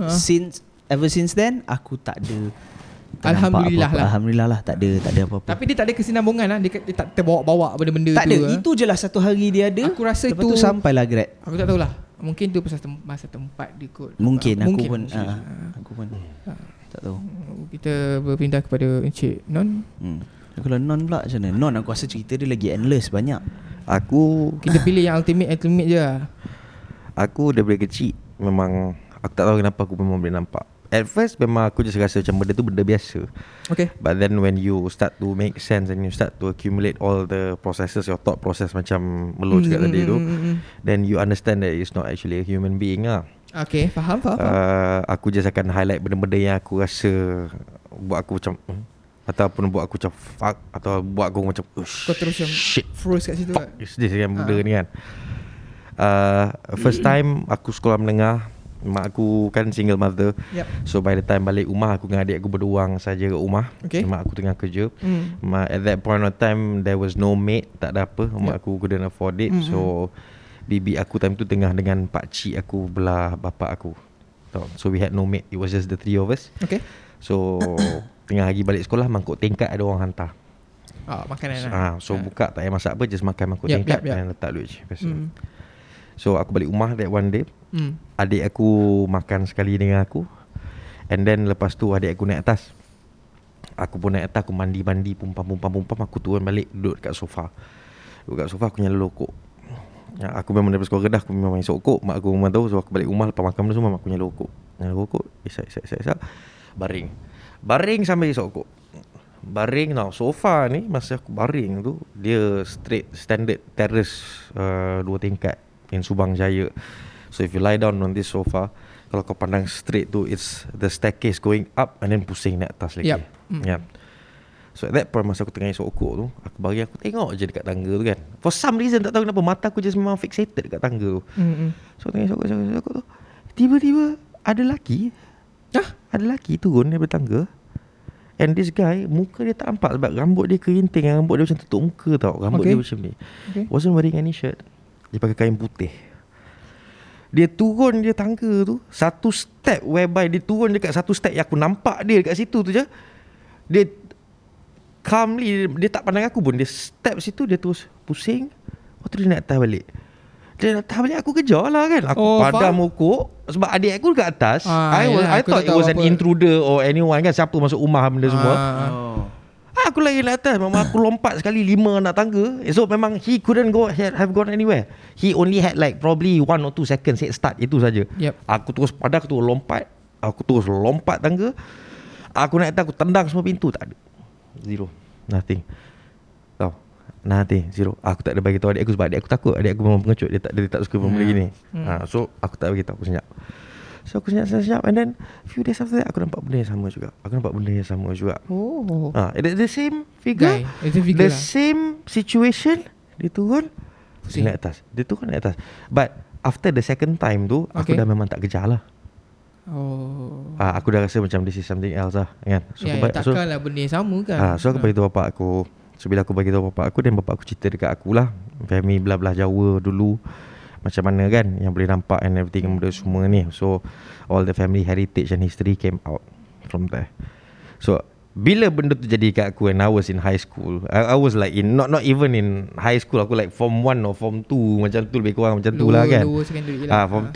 ever since then aku tak ada Alhamdulillah apa-apa. lah. Alhamdulillah lah, tak ada apa-apa. Tapi dia tak ada kesinambungan lah. Dia tak terbawa-bawa benda-benda Tak tu. ada. Itu je lah satu hari dia ada. Aku rasa lepas tu sampailah Grab. Aku tak tahulah. Mungkin tu pasal masa tempat dia kot. Mungkin aku pun tak tahu. Kita berpindah kepada Encik Non. Kalau Non pula macam mana? Non aku rasa cerita dia lagi endless banyak. Aku Kita pilih yang ultimate je lah. Aku daripada kecil memang aku tak tahu kenapa aku memang boleh nampak. At first memang aku just rasa macam benda tu benda biasa. Okay. But then when you start to make sense and you start to accumulate all the processes, your thought process macam Melo cakap tadi tu, then you understand that it's not actually a human being lah. Okay, faham. Aku just akan highlight benda-benda yang aku rasa buat aku macam ataupun buat aku macam fuck, atau buat aku macam Kau terus macam shit, froze kat situ fuck kan. is this kan benda ni kan. First time aku sekolah menengah, mak aku kan single mother. Yep. So by the time balik rumah, aku dengan adik aku berduang saja kat rumah. Okay. Mak aku tengah kerja. At that point of time there was no maid, tak ada apa. Mak aku couldn't afford it. So bibi aku time tu tengah dengan pak cik aku belah bapak aku. So we had no maid. It was just the three of us. Okay. So tengah lagi balik sekolah, mangkuk tingkat ada orang hantar. Makanan lah. So buka tak payah masak apa, just makan mangkuk tingkat dan letak duit je. So aku balik rumah that one day. Adik aku makan sekali dengan aku. And then lepas tu adik aku naik atas. Aku pun naik atas, aku mandi-mandi, pumpam. Aku turun balik, duduk kat sofa. Aku nyala rokok. Aku memang daripada sekolah Kedah, aku memang isap rokok. Mak aku memang tahu. So aku balik rumah, lepas makan benda semua, mak aku nyala rokok. Isap. Baring sambil isap rokok. Baring sofa ni, masa aku baring tu, dia straight standard terrace 2 tingkat in Subang Jaya. So if you lie down on this sofa, kalau kau pandang straight tu, it's the staircase going up and then pusing naik atas lagi. Yep. So at that point, masa aku tengah isap rokok tu, aku tengok je dekat tangga tu kan. For some reason, tak tahu kenapa, mata aku just memang fixated dekat tangga tu. So tengah isap rokok tu, tiba-tiba ada lelaki. Ada lelaki turun daripada tangga. And this guy, muka dia tak nampak sebab rambut dia kerinting, rambut dia macam tutup muka tau. Rambut dia macam ni. Wasn't wearing any shirt. Dia pakai kain putih. Dia turun dia tangga tu, satu step whereby dia turun dekat satu step yang aku nampak dia dekat situ tu je. Dia calmly, dia tak pandang aku pun. Dia step situ, dia terus pusing. Lepas tu dia naik atas balik. Aku kejar lah kan. Aku padam rokok sebab adik aku dekat atas. I thought it was an intruder or anyone kan, siapa masuk rumah benda semua. Aku lagi naik atas, memang aku lompat sekali 5 anak tangga. So memang he couldn't have gone anywhere. He only had like probably 1 or 2 seconds head start, itu saja. Aku terus lompat. Aku terus lompat tangga. Aku naik atas, aku tendang semua pintu, tak ada. Zero. Nothing. Nothing. Zero. Aku tak ada bagi tahu adik aku sebab adik aku takut. Adik aku memang pengecut. Dia tak suka benda gini. So aku tak bagi tahu, aku senyap. So aku senyap. And then few days after that, aku nampak benda yang sama juga. The same figure, the same situation. Dia turun, dia naik atas. But after the second time tu, aku dah memang tak kejar lah. Aku dah rasa macam this is something else lah kan. So takkanlah benda yang sama kan. So aku beritahu bapak aku. So bila aku beritahu bapak aku, dan bapak aku cerita dekat aku lah, family belah-belah Jawa dulu macam mana kan, yang boleh nampak and everything, benda semua ni. So all the family heritage and history came out from there. So bila benda tu jadi kat aku when I was in high school, I was like in not even in high school, aku like form 1 or form 2 macam tu, lebih kurang macam tu lah kan. Lower secondary lah. Form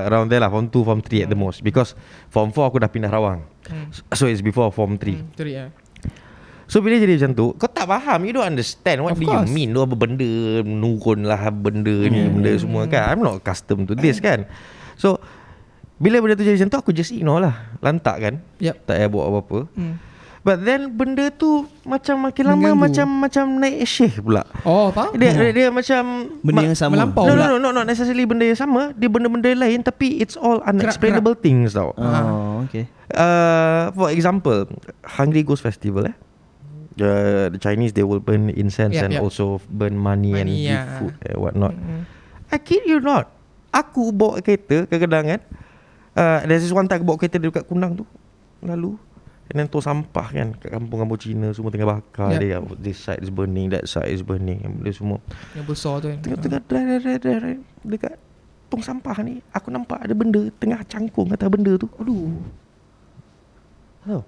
around there lah, form 2 form 3 at the most, because form 4 aku dah pindah Rawang. So it's before form 3. So bila jadi macam tu, kau tak faham, you don't understand what do you mean tu, apa benda menurun lah, benda ni, benda semua kan. I'm not accustomed to this kan. So bila benda tu jadi macam tu, aku just ignore lah, lantak kan. Tak payah buat apa-apa. But then benda tu macam makin lama macam naik syekh pula. Faham? Dia macam benda yang sama. Melampau pula. No, not necessarily benda yang sama. Dia benda-benda lain, tapi it's all unexplainable things tau. Okay. For example, Hungry Ghost Festival the Chinese, they will burn incense and also burn money and give food and whatnot. I kid you not, aku bawa kereta kadang-kadang kan, there's this one time aku bawa kereta dekat Kunang tu lalu, and then tong sampah kan kat kampung-kampung Cina semua tengah bakar dia. This side is burning, that side is burning, dia semua yang besar tu kan. Tengah dekat tong sampah ni, aku nampak ada benda tengah cangkung atas benda tu. Aduh, Allahu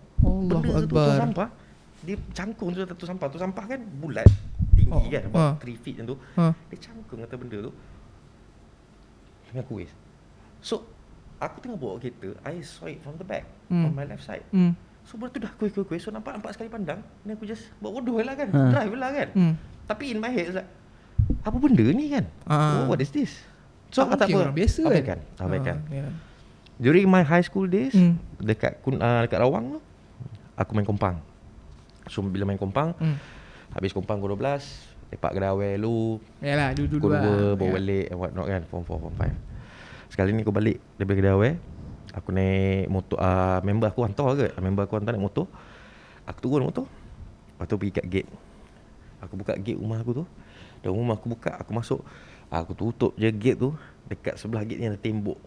benda tu Akbar. tong sampah, dia cangkung tu atas tong sampah. Tong sampah kan bulat, tinggi kan, about 3 feet macam tu. Dia cangkung atas benda tu tengah kuis. So aku tengah bawa kereta, I saw it from the back, on my left side. So benda tu dah kuis. So nampak sekali pandang, ni aku just buat bodoh lah kan, drive lah kan. Tapi in my head it's like, apa benda ni kan? What is this? So aku tak apa, biasa abaikan. During my high school days, dekat Rawang tu, aku main kompang. So bila main kompang, habis kompang pukul 12, lepak Kedawai dulu. Yalah, dulu pukul 2 bawa balik and whatnot kan, form 4, form 5. Sekali ni aku balik daripada Kedawai, aku naik motor, member aku hantar naik motor. Aku turun motor, lepas tu pergi kat gate. Aku buka gate rumah aku tu. Dan rumah aku buka, aku masuk, aku tutup je gate tu. Dekat sebelah gate ni ada tembok.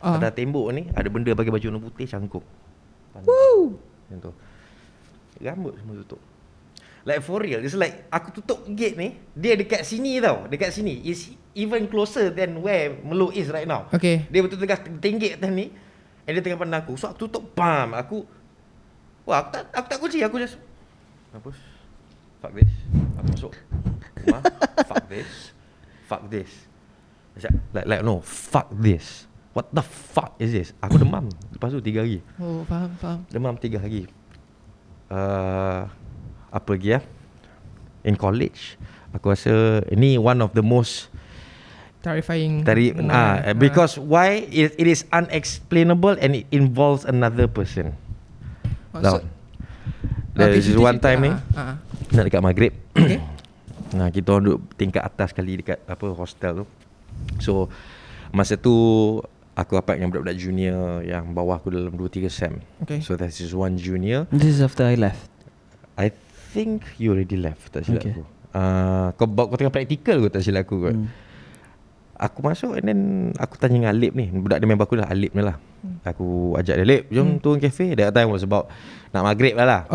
Atas tembok ni ada benda pakai baju warna putih cangkuk. Macam tu. Rambut semua tutup. Like for real, it's like aku tutup gate ni, dia dekat sini tau. Dekat sini is even closer than where Melo is right now. Dia betul tengah tenggek atas ni, and dia tengah pandang aku. So aku tutup, aku tak kunci, aku just hapus. Fuck this. Aku masuk rumah. Fuck this. Like no, fuck this. What the fuck is this? Aku demam. Lepas tu 3 hari. Faham. Demam 3 hari. Apa lagi in college, aku rasa ini one of the most terrifying because why it is unexplainable and it involves another person. There is one time ni nak dekat maghrib. Nah, kita orang duduk tingkat atas kali dekat hostel tu. So masa tu aku rapat dengan budak-budak junior yang bawah aku dalam 2-3 sem. So there is one junior. This is after I left. I think you already left, tak silap aku. Kau tengah practical kot, tak silap aku kot. Aku masuk and then aku tanya dengan Alip ni, budak dia member aku lah, Alip ni lah. Aku ajak dia, Alip, jom turun kafe. That time was about nak maghrib lah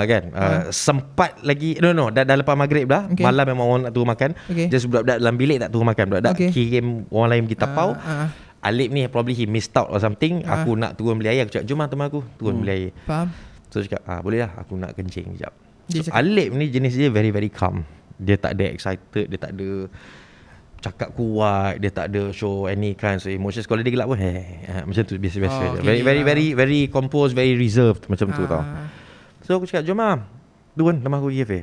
kan. Sempat lagi, no dah lepas maghrib dah. Malam memang orang nak turun makan. Just budak-budak dalam bilik tak turun makan. Budak-budak kirim orang lain pergi tapau. Alip ni probably he missed out or something. Aku nak turun beli air. Aku cakap, jom lah teman aku turun beli air. Faham. So cakap, boleh lah, aku nak kencing sekejap. So Alip ni jenis dia very very calm. Dia tak ada excited, dia tak ada cakap kuat, dia tak ada show any kinds of emotions. Kalau dia gelap pun macam tu, biasa-biasa. Very composed, very reserved macam tu tau. So aku cakap, jom lah turun teman aku pergi cafe.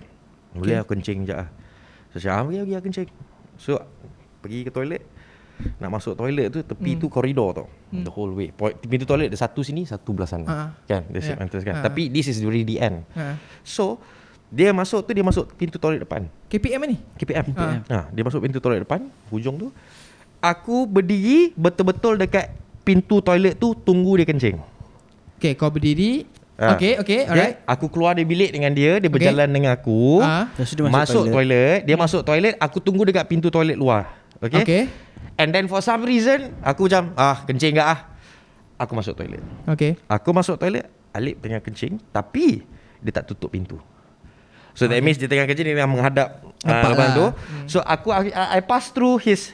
Boleh aku kencing sekejap lah. So cakap, pergi aku kencing. So pergi ke toilet. Nak masuk toilet tu, tepi tu koridor tau. The whole way. Pintu toilet ada satu sini, satu belah sana. Kan? The same entrance kan. Tapi this is really the end. So dia masuk pintu toilet depan. KPM ni? KPM. Dia masuk pintu toilet depan, hujung tu. Aku berdiri betul-betul dekat pintu toilet tu, tunggu dia kencing. Kau berdiri. Alright. Aku keluar dari bilik dengan dia, dia berjalan dengan aku. Masuk toilet. Dia masuk toilet, aku tunggu dekat pintu toilet luar. Okay. And then for some reason, aku macam, kencing tak Aku masuk toilet. Aku masuk toilet, Alip tengah kencing, tapi dia tak tutup pintu. So that means dia tengah kencing, dia tengah menghadap depan tu. So I pass through his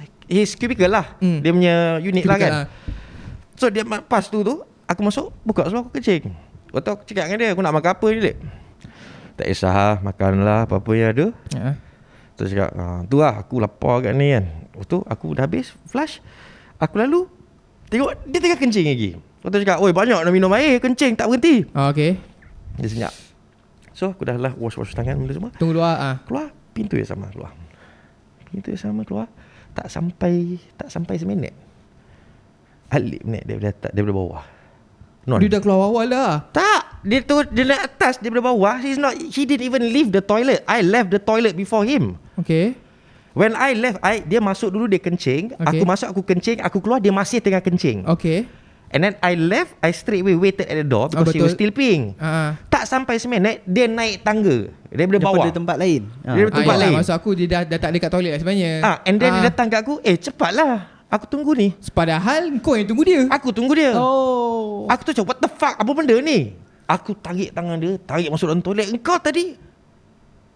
cubicle lah. Dia punya unit lah kan. So dia pass tu aku masuk, buka sebab aku kencing. Lepas tu aku cakap dengan dia, aku nak makan apa ni Lek? Tak kisah, makanlah apa-apa yang ada. Terus cakap, tu lah aku lapar kat ni kan. Lepas tu aku dah habis flush. Aku lalu tengok dia tengah kencing lagi. Lepas tu cakap, oi banyak nak minum air, kencing tak berhenti. Okay. Dia senyap. So aku dah lah wash tangan benda semua. Tunggu luar. Keluar, pintu yang sama keluar. Pintu yang sama keluar. Tak sampai seminit. Alip naik daripada bawah. Dia dah keluar awal lah. Tak, dia naik atas daripada bawah. He didn't even leave the toilet. I left the toilet before him. Okay. When I left, dia masuk dulu, dia kencing. Okay. Aku masuk, aku kencing. Aku keluar, dia masih tengah kencing. Okay. And then I left, I straight away waited at the door because he was still peeing. Tak sampai seminit, dia naik tangga daripada bawah. Daripada tempat lain. Daripada tempat lain. Maksud aku dia dah tak dekat toilet lah sebenarnya. And then dia datang kat aku, cepatlah. Aku tunggu ni. Padahal kau yang tunggu dia. Aku tunggu dia. Oh. Aku tu cakap, what the fuck, apa benda ni? Aku tarik tangan dia, tarik masuk dalam toilet. Engkau tadi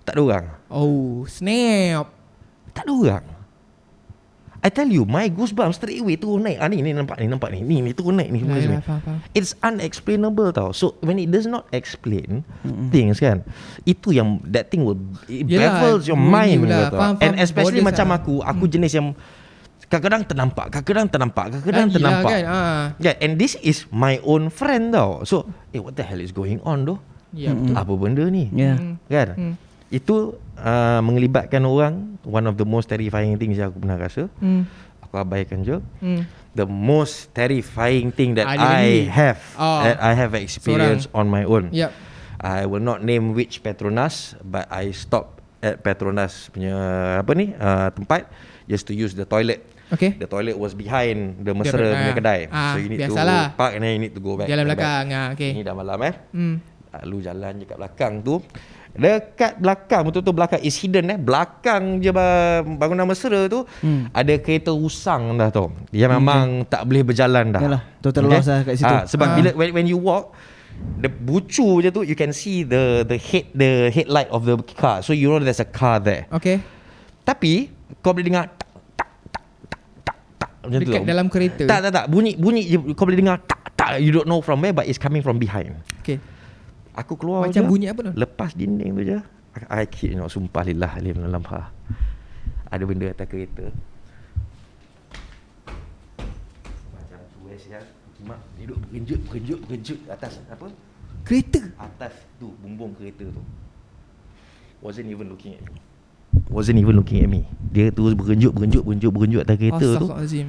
tak ada orang. Oh, snap. Tak ada orang. I tell you, my goosebumps straight away turun naik. Ni nampak ni. Ni turun naik ni. Faham. It's unexplainable tau. So when it does not explain things kan, itu yang that thing will baffles your mind lah. tau. Faham, And especially macam lah. aku jenis yang kadang-kadang ternampak, kadang-kadang ternampak. Kan? Yeah, and this is my own friend tau. So, what the hell is going on though? Ya, betul. Apa benda ni? Yeah. Kan? Itu mengelibatkan orang, one of the most terrifying things yang aku pernah rasa. Aku abaikan je. The most terrifying thing that I have experienced on my own. Yep. I will not name which Petronas, but I stopped at Petronas punya tempat just to use the toilet. Okay. The toilet was behind the Mesra punya kedai. So you need biasalah. to park and then you need to go back. Jalan belakang. Okay. Ini dah malam Lalu jalan je kat belakang tu. Dekat belakang, betul-betul belakang is hidden Belakang je bangunan Mesra tu ada kereta usang dah tau. Dia memang tak boleh berjalan dah. Yalah, total loss lah kat situ. Sebab bila when you walk, the bucu je tu, you can see the headlight of the car. So you know there's a car there. Okay. Tapi kau boleh dengar tak macam dekat tu dalam kereta. Tak bunyi je, kau boleh dengar tak. You don't know from where, but it's coming from behind. Okay. Aku keluar Macam je, bunyi apa tu? lepas dinding tu je. I kid you, sumpah lillah alim dalam ada benda atas kereta. Macam tu sial. Mak duduk berkejut atas apa? Kereta. Atas tu, bumbung kereta tu. Wasn't even looking at me. Dia tu berkejut atas kereta tu. Astagfirullahalazim.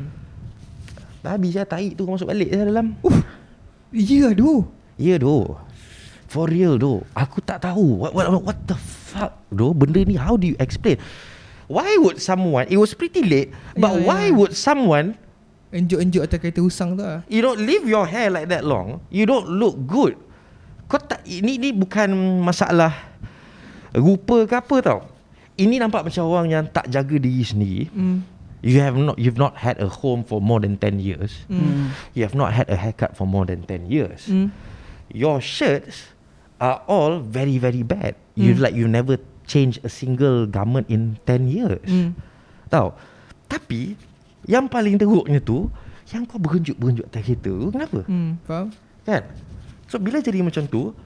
Dah habis lah tahi tu, kau masuk balik dalam. Ya doh. Ya doh. For real doh. Aku tak tahu what the fuck doh. Benda ni how do you explain? Why would someone, it was pretty late, but why would someone enjuk atas kereta usang tu lah. you don't leave your hair like that long, you don't look good. Kau tak, ini bukan masalah rupa ke apa tau. Ini nampak macam orang yang tak jaga diri sendiri. You've not had a home for more than 10 years. You have not had a haircut for more than 10 years. Your shirts are all very, very bad. You never changed a single garment in 10 years. Tahu? Tapi yang paling teruknya tu, yang kau bergenjuk atas kereta tu, kenapa? Faham? Kan? So bila jadi macam tu,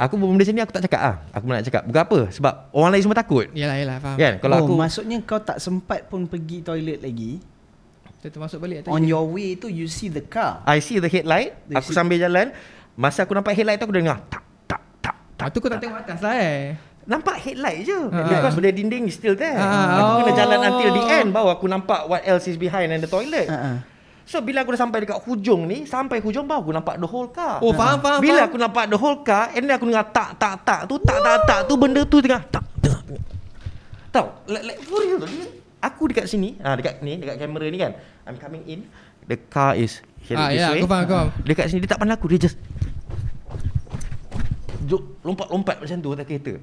aku benda sini aku tak cakap Aku nak cakap. Bukan apa? Sebab orang lain semua takut. Yalah faham. Kan? Kalau aku maksudnya kau tak sempat pun pergi toilet lagi. Kita masuk balik atas. On your way tu you see the car. I see the headlight, aku sambil jalan, masa aku nampak headlight tu aku dengar tak. Tu kau tak tengok atas lah Nampak headlight je because the dinding is still there. Aku kena jalan until the end baru aku nampak what else is behind and the toilet. So bila aku dah sampai dekat hujung ni, sampai hujung baru aku nampak the whole car. Oh faham. Bila aku nampak the whole car, and then aku dengar tak tu benda tu tengah tak. Tahu? Like for real tu. Aku dekat sini, dekat kamera ni kan. I'm coming in, the car is here this way. Aku faham. Dekat sini dia tak pandang aku, dia just lompat-lompat macam tu atas kereta.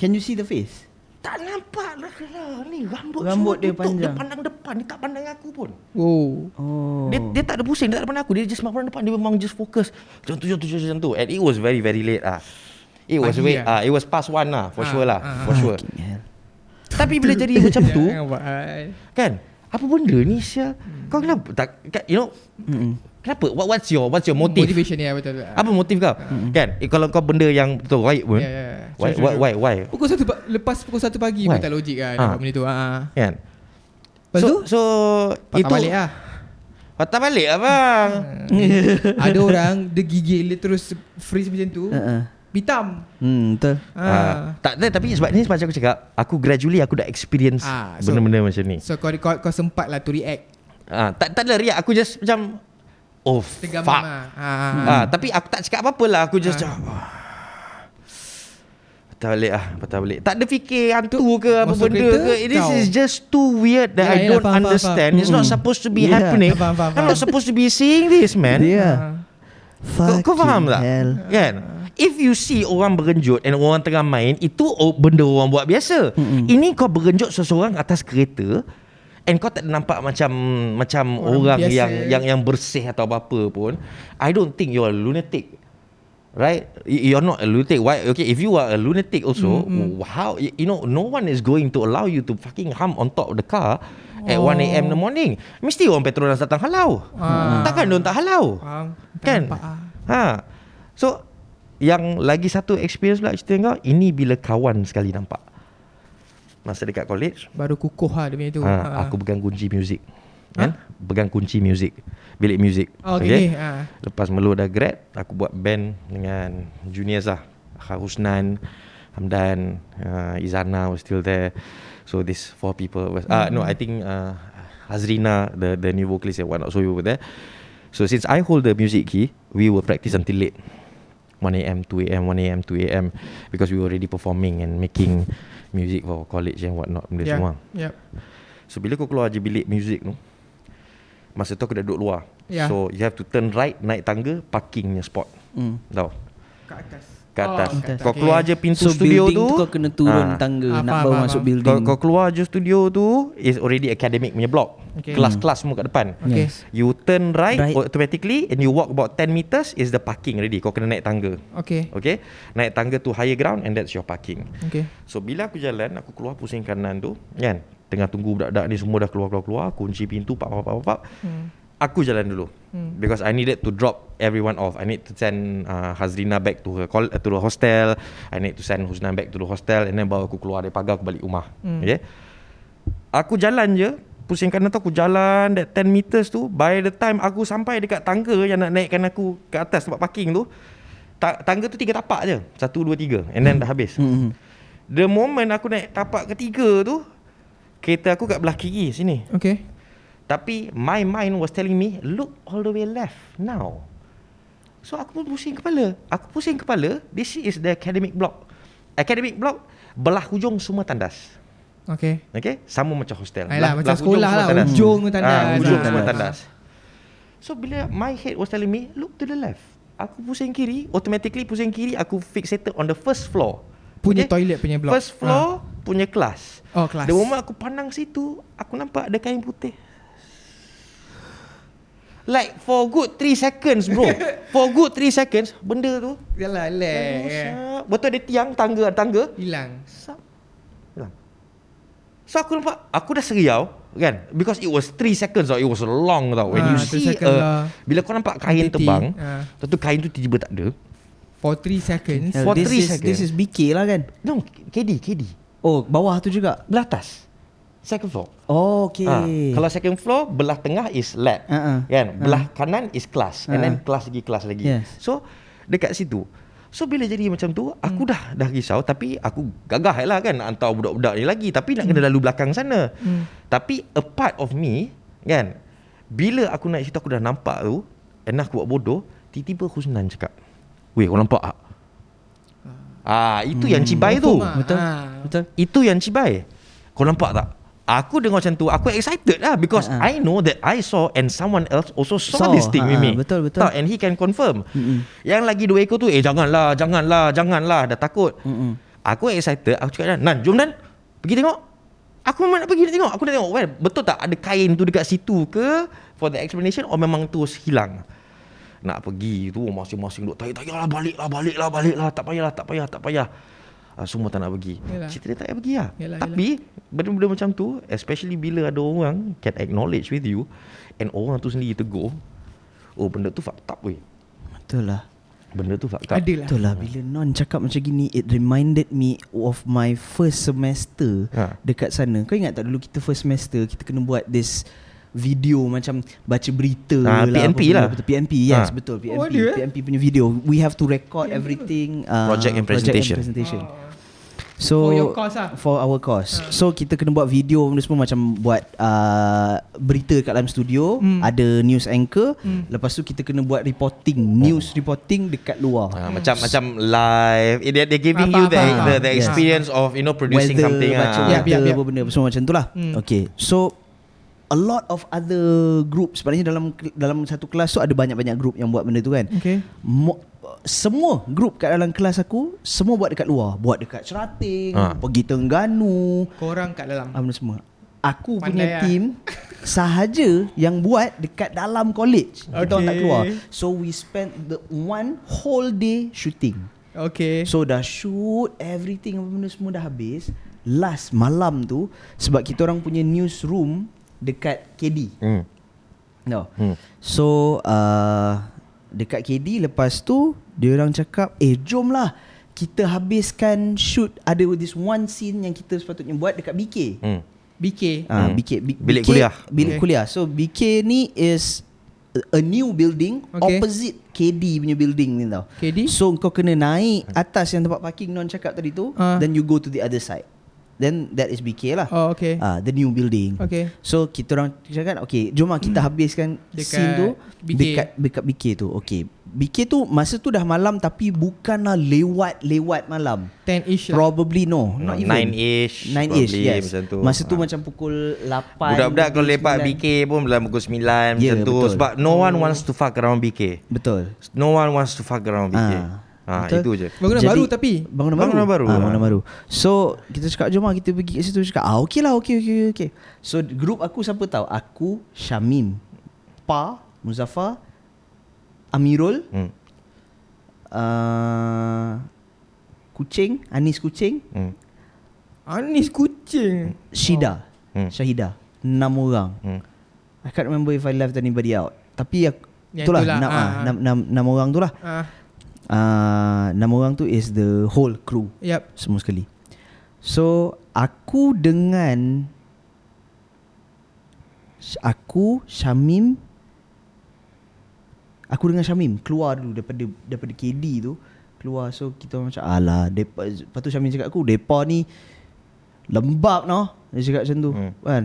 Can you see the face? Tak nampak lah ni rambut dia tutup. panjang. Dia pandang depan, dia tak pandang aku pun. Oh. Dia tak ada pusing, dia tak ada pandang aku. Dia just pandang depan, dia memang just fokus. Macam tu. And it was very, very late It was it was past 1 for sure lah. For sure. Tapi bila jadi macam tu, kan? Apa benda ni Syah? Kau kenapa tak, you know, Kenapa? What's your motive? Motivation ya, betul. Apa motif kau? Kan? Kalau kau benda yang betul right pun. Why? Pukul 1 lepas pukul 1 pagi pun tak logik kan benda tu. Kan? Lepas tu So patah itu balik lah. Patah balik abang. Ada orang dia gigil dia terus freeze macam tu. Pitam. Betul. Tapi sebab ni macam aku cakap, aku gradually aku dah experience benda-benda macam ni. So kau sempat lah to react. Tak ada react, aku just macam Tergamam fuck lah. tapi aku tak cakap apa-apa lah. Aku just patah balik. Tak ada fikir hantu ke apa masuk benda kereta, ke. This is just too weird that I don't understand. It's not supposed to be happening. Faham. I'm not supposed to be seeing this, man. Kau faham tak? Kan? If you see orang berenjut and orang tengah main, itu benda orang buat biasa. Ini kau berenjut seseorang atas kereta and kau tak nampak macam orang yang bersih atau apa pun. I don't think you're a lunatic. Right? You're not a lunatic. Why? Okay, if you are a lunatic also, how, no one is going to allow you to fucking hum on top of the car at 1 a.m. in the morning. Mesti orang Petronas datang halau. Takkan diorang tak halau. Kan? So yang lagi satu experience pula cerita kau, ini bila kawan sekali nampak. Masa dekat college baru kukuh lah dia punya tu. Aku pegang kunci muzik. Kan? Pegang kunci muzik, bilik muzik. Okay. Lepas Melo dah grad, aku buat band dengan juniors lah. Husnan, Hamdan, Izana was still there. So this 4 people was no, I think Hazrina, the new vocalist and whatnot, so we were there. So since I hold the music key, we will practice until late, 1 a.m, 2 a.m, 1 a.m, 2 a.m, because we were already performing and making music for college and whatnot, benda semua. So bila kau keluar je bilik music tu, masa tu aku dah duduk luar. So you have to turn right, naik tangga, parkingnya spot. Tahu? Kat atas. Kau keluar je pintu studio tu, kau kena turun tangga nak baru masuk building. Kau keluar je studio tu, is already academic punya block. Kelas-kelas semua kat depan. You turn right automatically and you walk about 10 meters is the parking already. Kau kena naik tangga. Okay. Naik tangga to higher ground and that's your parking. So bila aku jalan, aku keluar pusing kanan tu, kan? Tengah tunggu budak-budak ni semua dah keluar, kunci pintu, pap. Aku jalan dulu because I needed to drop everyone off. I need to send Hazrina back to the hostel. I need to send Husnan back to the hostel, and then baru aku keluar dari pagar, aku balik rumah. Okay. Aku jalan je, pusing kanan tu, aku jalan that 10 meters tu. By the time aku sampai dekat tangga yang nak naikkan aku ke atas tempat parking tu, tangga tu 3 tapak je, 1, 2, 3, and then dah habis. The moment aku naik tapak ketiga tu, kereta aku kat belah kiri sini. Tapi my mind was telling me, look all the way left now. So aku pun pusing kepala. This is the academic block. Academic block, belah hujung semua tandas. Okay, sama macam hostel. Ayolah, macam sekolah lah, hujung tandas. Hujung semua tandas. So bila my head was telling me, look to the left, aku pusing kiri, automatically pusing kiri, aku fixated on the first floor punya toilet punya block. First floor punya kelas. Kelas. The moment aku pandang situ, aku nampak ada kain putih. Like for good 3 seconds bro. For good 3 seconds, benda tu yalah betul ada tiang tangga hilang. So aku nampak, aku dah seriau kan, because it was 3 seconds tau. It was long tau. When you see bila kau nampak kain terbang, tentu kain tu tiba-tiba tak ada. For 3 seconds. This is BK lah kan? No, KD. Oh, bawah tu juga? Belah atas, second floor. Kalau second floor, belah tengah is lab, kan? Belah kanan is kelas, and then kelas lagi. So dekat situ. So bila jadi macam tu, aku dah risau. Tapi aku gagah lah kan, nak hantar budak-budak ni lagi, tapi nak kena lalu belakang sana. Tapi a part of me kan, bila aku naik situ, aku dah nampak tu, and aku buat bodoh. Tiba-tiba Husnan cakap, weh, kau nampak tak? Itu yang cibai tu. Betul. Itu yang cibai. Kau nampak tak? Aku dengar macam tu, aku excited lah, because I know that I saw and someone else also saw this thing with me. Betul. And he can confirm. Yang lagi 2 ekor tu, janganlah, dah takut. Aku excited, aku cakap, Nan, jom Nan, pergi tengok. Aku memang nak pergi tengok. Aku nak tengok, well, betul tak ada kain tu dekat situ ke, for the explanation, or memang terus hilang. Nak pergi tu, masing-masing duk, tak payahlah, tak payah. Semua tak nak pergi. Cerita dia tak payah pergi lah. Tapi benda-benda macam tu, especially bila ada orang can acknowledge with you, and orang tu sendiri tegur, oh benda tu fucked up weh. Betul lah. Benda tu fucked up. Adalah. Betul lah. Bila Non cakap macam gini, it reminded me of my first semester dekat sana. Kau ingat tak dulu kita first semester kita kena buat this video macam baca berita PNP lah. Betul, PNP, yes, betul. PNP, PNP punya video. We have to record everything. Project and presentation. So For your course lah. For our course. So kita kena buat video benda semua, macam buat berita kat dalam studio, ada news anchor, lepas tu kita kena buat reporting, news reporting dekat luar. Macam live. They're giving you the experience of producing weather, something. baca berita, apa benda semua macam tu lah. Okay. So a lot of other groups. Sebenarnya dalam satu kelas tu ada banyak-banyak group yang buat benda tu kan. Okay. Semua group kat dalam kelas aku semua buat dekat luar, buat dekat Cerating, pergi Terengganu. Korang kat dalam. Benda semua. Aku Pandai punya team sahaja yang buat dekat dalam college. Kita orang tak keluar. So we spent the one whole day shooting. Okay. So dah shoot everything, apa benda semua dah habis. Last malam tu, sebab kita orang punya newsroom dekat KD. No. So dekat KD, lepas tu dia orang cakap, jom lah kita habiskan shoot. Ada this one scene yang kita sepatutnya buat dekat BK. BK Bilik kuliah. Bilik kuliah. So BK ni is a new building opposite KD punya building ni tau. KD? So kau kena naik atas yang tempat parking Non cakap tadi tu, then you go to the other side. Then that is BK lah. Oh, okay. The new building. Okay. So kita orang cakap, okay, jom lah kita habiskan scene tu dekat BK tu. Okay. BK tu masa tu dah malam, tapi bukanlah lewat malam. 10-ish lah. Probably no, not even 9-ish. 9-ish, yes. Macam tu. Masa tu macam pukul 8. Budak-budak kalau lepak BK pun dalam pukul 9 macam tu. betul. Sebab no one wants to fuck around BK. Betul. No one wants to fuck around BK. Itu je. Bangunan baru tapi Bangunan baru. So kita cakap, jom lah kita pergi kat situ. Cakap okey lah, okay. So group aku siapa tahu? Aku, Syamim, Pa, Muzaffar, Amirul, Kucing, Anis Kucing, Syida, Syahida. 6 orang. I can't remember if I left anybody out. Tapi itulah 6 orang tu lah. 6 orang tu is the whole crew. Yep. Semua sekali. So aku dengan Syamim keluar dulu daripada KD tu, keluar. So kita macam alah, lepas tu Syamim cakap aku, depa ni lembab noh. Dia cakap macam tu kan,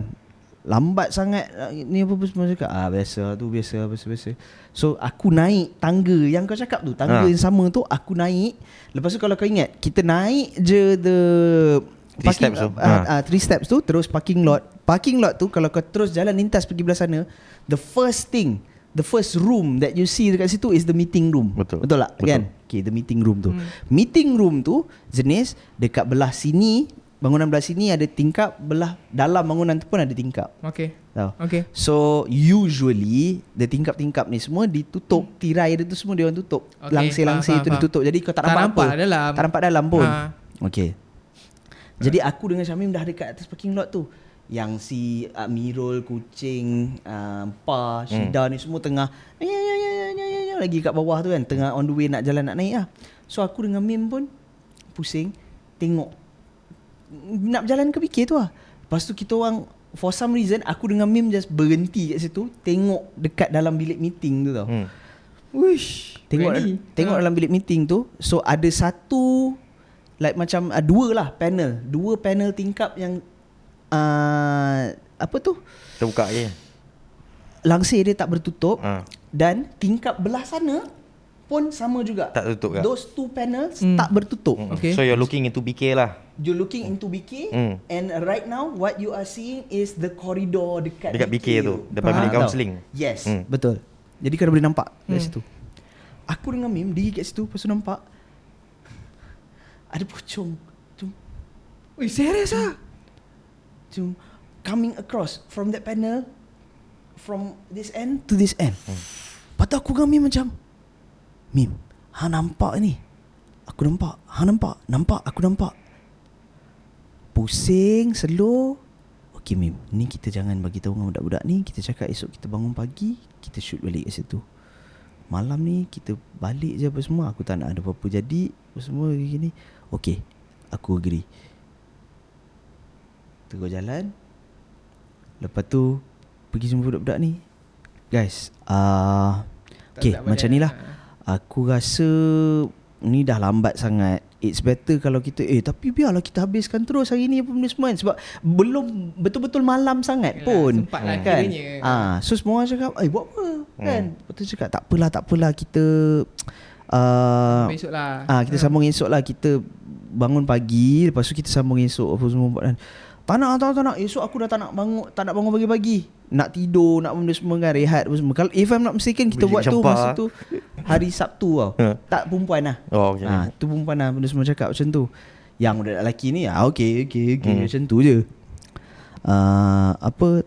lambat sangat ni apa semua. Cakap biasa. So aku naik tangga yang kau cakap tu, tangga yang sama tu aku naik. Lepas tu kalau kau ingat, kita naik je the 3 steps tu. 3 steps tu, terus parking lot tu kalau kau terus jalan lintas pergi belah sana, the first room that you see dekat situ is the meeting room. Betul tak? Kan? Okay, the meeting room tu. Meeting room tu jenis dekat belah sini, bangunan belah sini ada tingkap, belah dalam bangunan tu pun ada tingkap. Okay. So usually the tingkap-tingkap ni semua ditutup, tirai dia tu semua dia orang tutup. Langsir-langsir tu ditutup. Jadi kau tak nampak apa. Tak nampak dalam pun. Okay. Jadi aku dengan Syamim dah dekat atas parking lot tu. Yang si Amirul, Kucing, Pa, Syida ni semua tengah lagi kat bawah tu kan, tengah on the way nak jalan nak naik lah. So aku dengan Mim pun pusing tengok nak berjalan ke BK tu lah. Lepas tu kita orang, for some reason, aku dengan Mim just berhenti kat situ, tengok dekat dalam bilik meeting tu tau. Wish. Tengok dalam bilik meeting tu. So ada satu, like macam dua panel tingkap yang apa tu, terbuka je, langsir dia tak bertutup. Dan tingkap belah sana pun sama juga, tak tutup kan? Those two panels tak bertutup. Okay. So you're looking into BK lah. You're looking into BK, and right now what you are seeing is the corridor dekat BK tu, depan bilik counselling. Yes, betul. Jadi kau boleh nampak dari situ. Aku dengan Mim diri kat situ, lepas tu nampak ada pocong. Ui, serius ah? Coming across from that panel, from this end to this end. Lepas tu aku dengan Mim macam, Mim, nampak ni? Aku nampak. Nampak, aku nampak. Pusing, slow. Okay Mim, ni kita jangan bagi tahu dengan budak-budak ni. Kita cakap esok kita bangun pagi, kita shoot balik kat situ. malam ni kita balik je apa semua. Aku tak nak ada apa-apa jadi apa semua gini. Okay, aku agree. Tengok jalan. Lepas tu pergi jumpa budak-budak ni. Guys, okay, macam ni lah. Aku rasa ni dah lambat sangat. It's better kalau kita tapi biarlah kita habiskan terus hari ni apa benda semua kan. Sebab belum betul-betul malam sangat pun. Sempat lah kan. kiranya. So semua orang cakap buat apa kan. Lepas tu cakap tak apalah kita Besok lah. kita sambung esok lah. Kita bangun pagi, lepas tu kita sambung esok apa semua buat kan. Tak nak. Esok aku dah tak nak bangun pagi-pagi. Nak tidur, nak benda semua kan, rehat apa semua. Kalau if I'm not mistaken kita buat tu masa tu hari Sabtu tau. Tak perempuan lah. Oh, okay. Tu perempuan lah benda semua cakap macam tu. Yang budak lelaki ni okay macam tu je.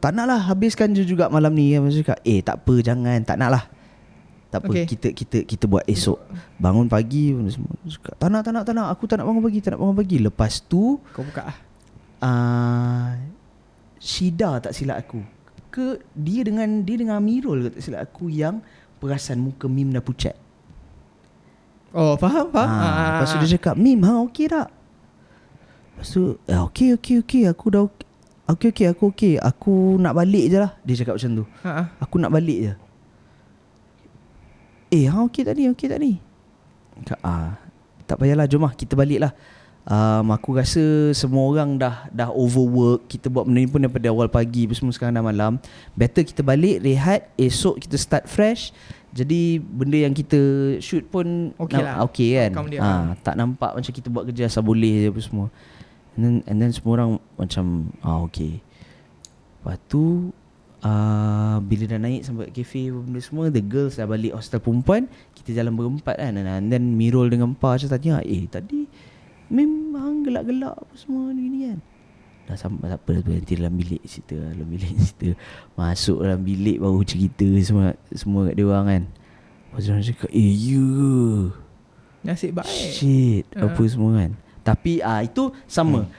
Tak nak lah, habiskan je juga malam ni. Macam cakap tak apa, jangan, tak nak lah. Tak apa, kita buat esok. Bangun pagi benda semua. Cakap, tak nak, aku tak nak bangun pagi. Lepas tu Kau buka lah. Syida tak silap aku ke dia dengan Amirul ke tak silap aku yang perasan muka Mim dah pucat. Oh, faham. Lepas tu dia cakap, Mim okey tak? Lepas tu okey aku dah okey aku nak balik je lah. Dia cakap macam tu. Aku nak balik je. Okey tak ni? Tak payahlah, jom lah kita balik lah. Aku rasa semua orang dah overwork. Kita buat benda ni pun daripada awal pagi, semua sekarang dah malam. Better kita balik, rehat, esok kita start fresh. Jadi benda yang kita shoot pun okay kan. Tak nampak macam kita buat kerja asal boleh je apa semua. And then semua orang macam okay. Lepas tu bila dah naik sampai kafe benda semua, the girls dah balik hostel perempuan. Kita jalan berempat kan. And then Mirul dengan Pa macam tanya, tadi memang gelak-gelak apa semua ni kan. Dah sampai tak apa dah tu, nanti dalam bilik cerita. Masuk dalam bilik baru cerita semua kat dia orang kan. Lepas tu orang cakap Nasib baik. Shit apa semua kan. Tapi itu sama.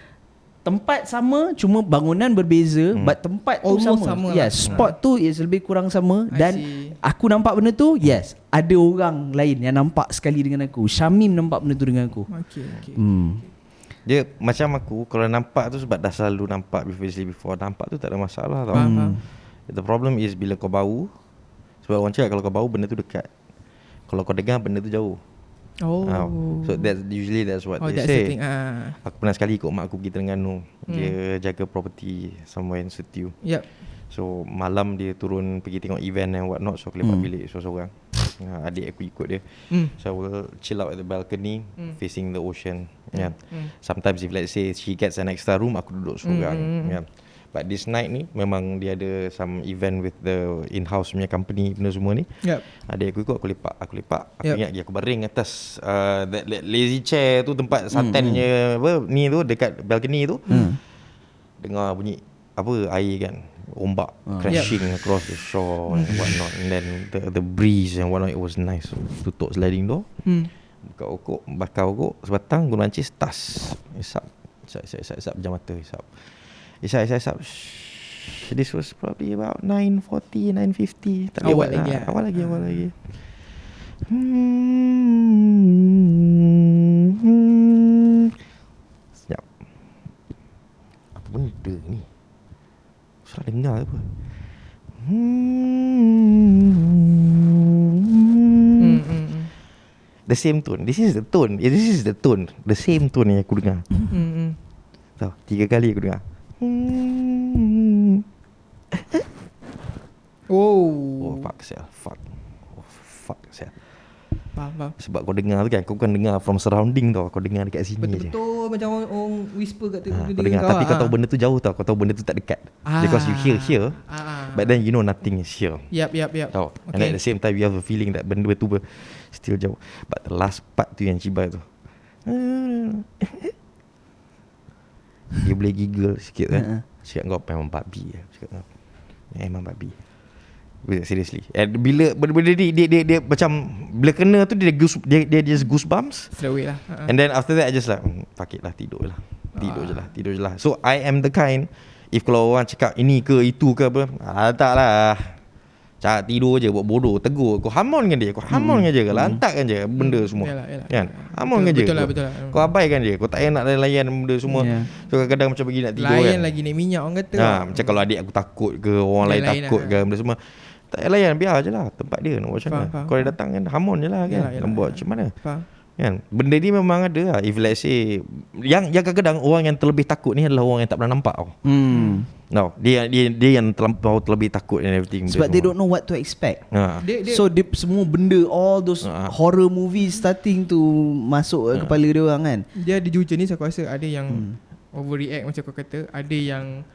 Tempat sama, cuma bangunan berbeza, but tempat tu almost sama. lah. Spot tu is lebih kurang sama. Dan aku nampak benda tu, ada orang lain yang nampak sekali dengan aku. Syamim nampak benda tu dengan aku. Okay. Dia macam aku, kalau nampak tu sebab dah selalu nampak before nampak tu tak ada masalah tau. The problem is bila kau bau. Sebab orang cakap kalau kau bau benda tu dekat, kalau kau dengar benda tu jauh. So that's what they say. Aku pernah sekali ikut mak aku pergi Terengganu. Dia jaga property somewhere in Setiu. So malam dia turun pergi tengok event and what not. So aku lepak bilik seorang-seorang. Adik aku ikut dia. So I will chill out at the balcony facing the ocean. Sometimes if let's say she gets an extra room, aku duduk seorang. But this night ni memang dia ada some event with the in-house punya company benda semua ni. Adik aku ikut, aku lepak. Aku ingat lagi aku baring atas that lazy chair tu, tempat santannya ni tu dekat balcony tu. Dengar bunyi air kan, ombak crashing across the shore and what not. And then the breeze and what not, it was nice. So, tutup sliding door. Bakar rokok sebatang, guna ancis, tas. Isap jam mata, isap. This was probably about 9:40, 9:50. Awal lagi. Sekejap. Apa benda ni? Salah dengar apa? The same tone. This is the tone. The same tone yang aku dengar. Tahu, 3 kali aku dengar. Oh fuck sel. Faham. Sebab kau dengar tu kan, kau bukan dengar from surrounding tau. Kau dengar dekat sini je. Betul macam orang whisper kat kau dengar. Tapi kau tahu benda tu jauh tau. Kau tahu benda tu tak dekat. Because you hear here, but then you know nothing is here. Yep. Tahu. And at the same time you have a feeling that benda tu still jauh. But the last part tu yang cibai tu, dia boleh giggle sikit kan. Cakap kau memang babi. Cakap memang babi. Seriously. Bila benda dia macam bila kena tu dia just goosebumps straight away lah. And then after that I just like fuck it lah, tidur je lah. So I am the kind, if kalau orang cakap ini ke itu ke apa, tak lah. Cak tidur je buat bodoh, tegur, kau hamonkan dia, kau hamonkan je, kau lantakkan je benda semua. Yalah. Kan? Hamonkan je. Betul lah. Kau abaikan je, kau tak payah nak layan benda semua. So kadang-kadang macam pergi nak tidur Layan kan. lagi naik minyak orang kata. Macam kalau adik aku takut ke, orang lain Lain takut lah. ke, benda semua. Tak payah layan, biar je lah tempat dia nak buat macam mana. Faham. Kau dia datang kan, hamon je lah kan. Nak buat macam mana. Faham. Kan? Benda ni memang ada lah. If let's say yang kadang-kadang orang yang terlebih takut ni adalah orang yang tak pernah nampak tau. No, dia yang terlebih takut and everything. Sebab they don't know what to expect. So dia semua benda, all those horror movies starting to masuk kepala dia orang kan. Dia ada jujur ni, aku rasa ada yang overreact macam kau kata, ada yang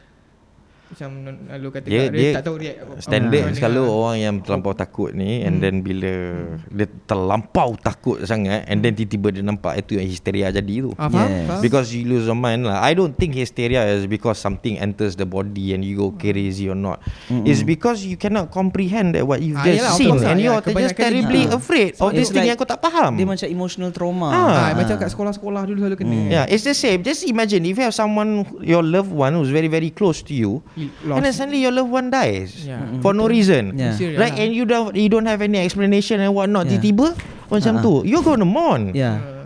macam lalu kata dia tak tahu react apa. Standard selalu orang yang terlampau takut ni, and then bila dia terlampau takut sangat, and then tiba-tiba dia nampak, itu yang hysteria jadi tu. Faham? Because you lose your mind lah. I don't think hysteria is because something enters the body and you go crazy or not. It's because you cannot comprehend that what you've just seen, and you're just terribly afraid of this thing yang kau tak faham. Dia macam emotional trauma. Macam kat sekolah-sekolah dulu selalu kena. Yeah, it's the same. Just imagine if you have someone, your loved one who's very very close to you, and then suddenly your loved one dies for no reason, right? And you don't have any explanation and whatnot. Tiba-tiba macam tu, you're gonna mourn,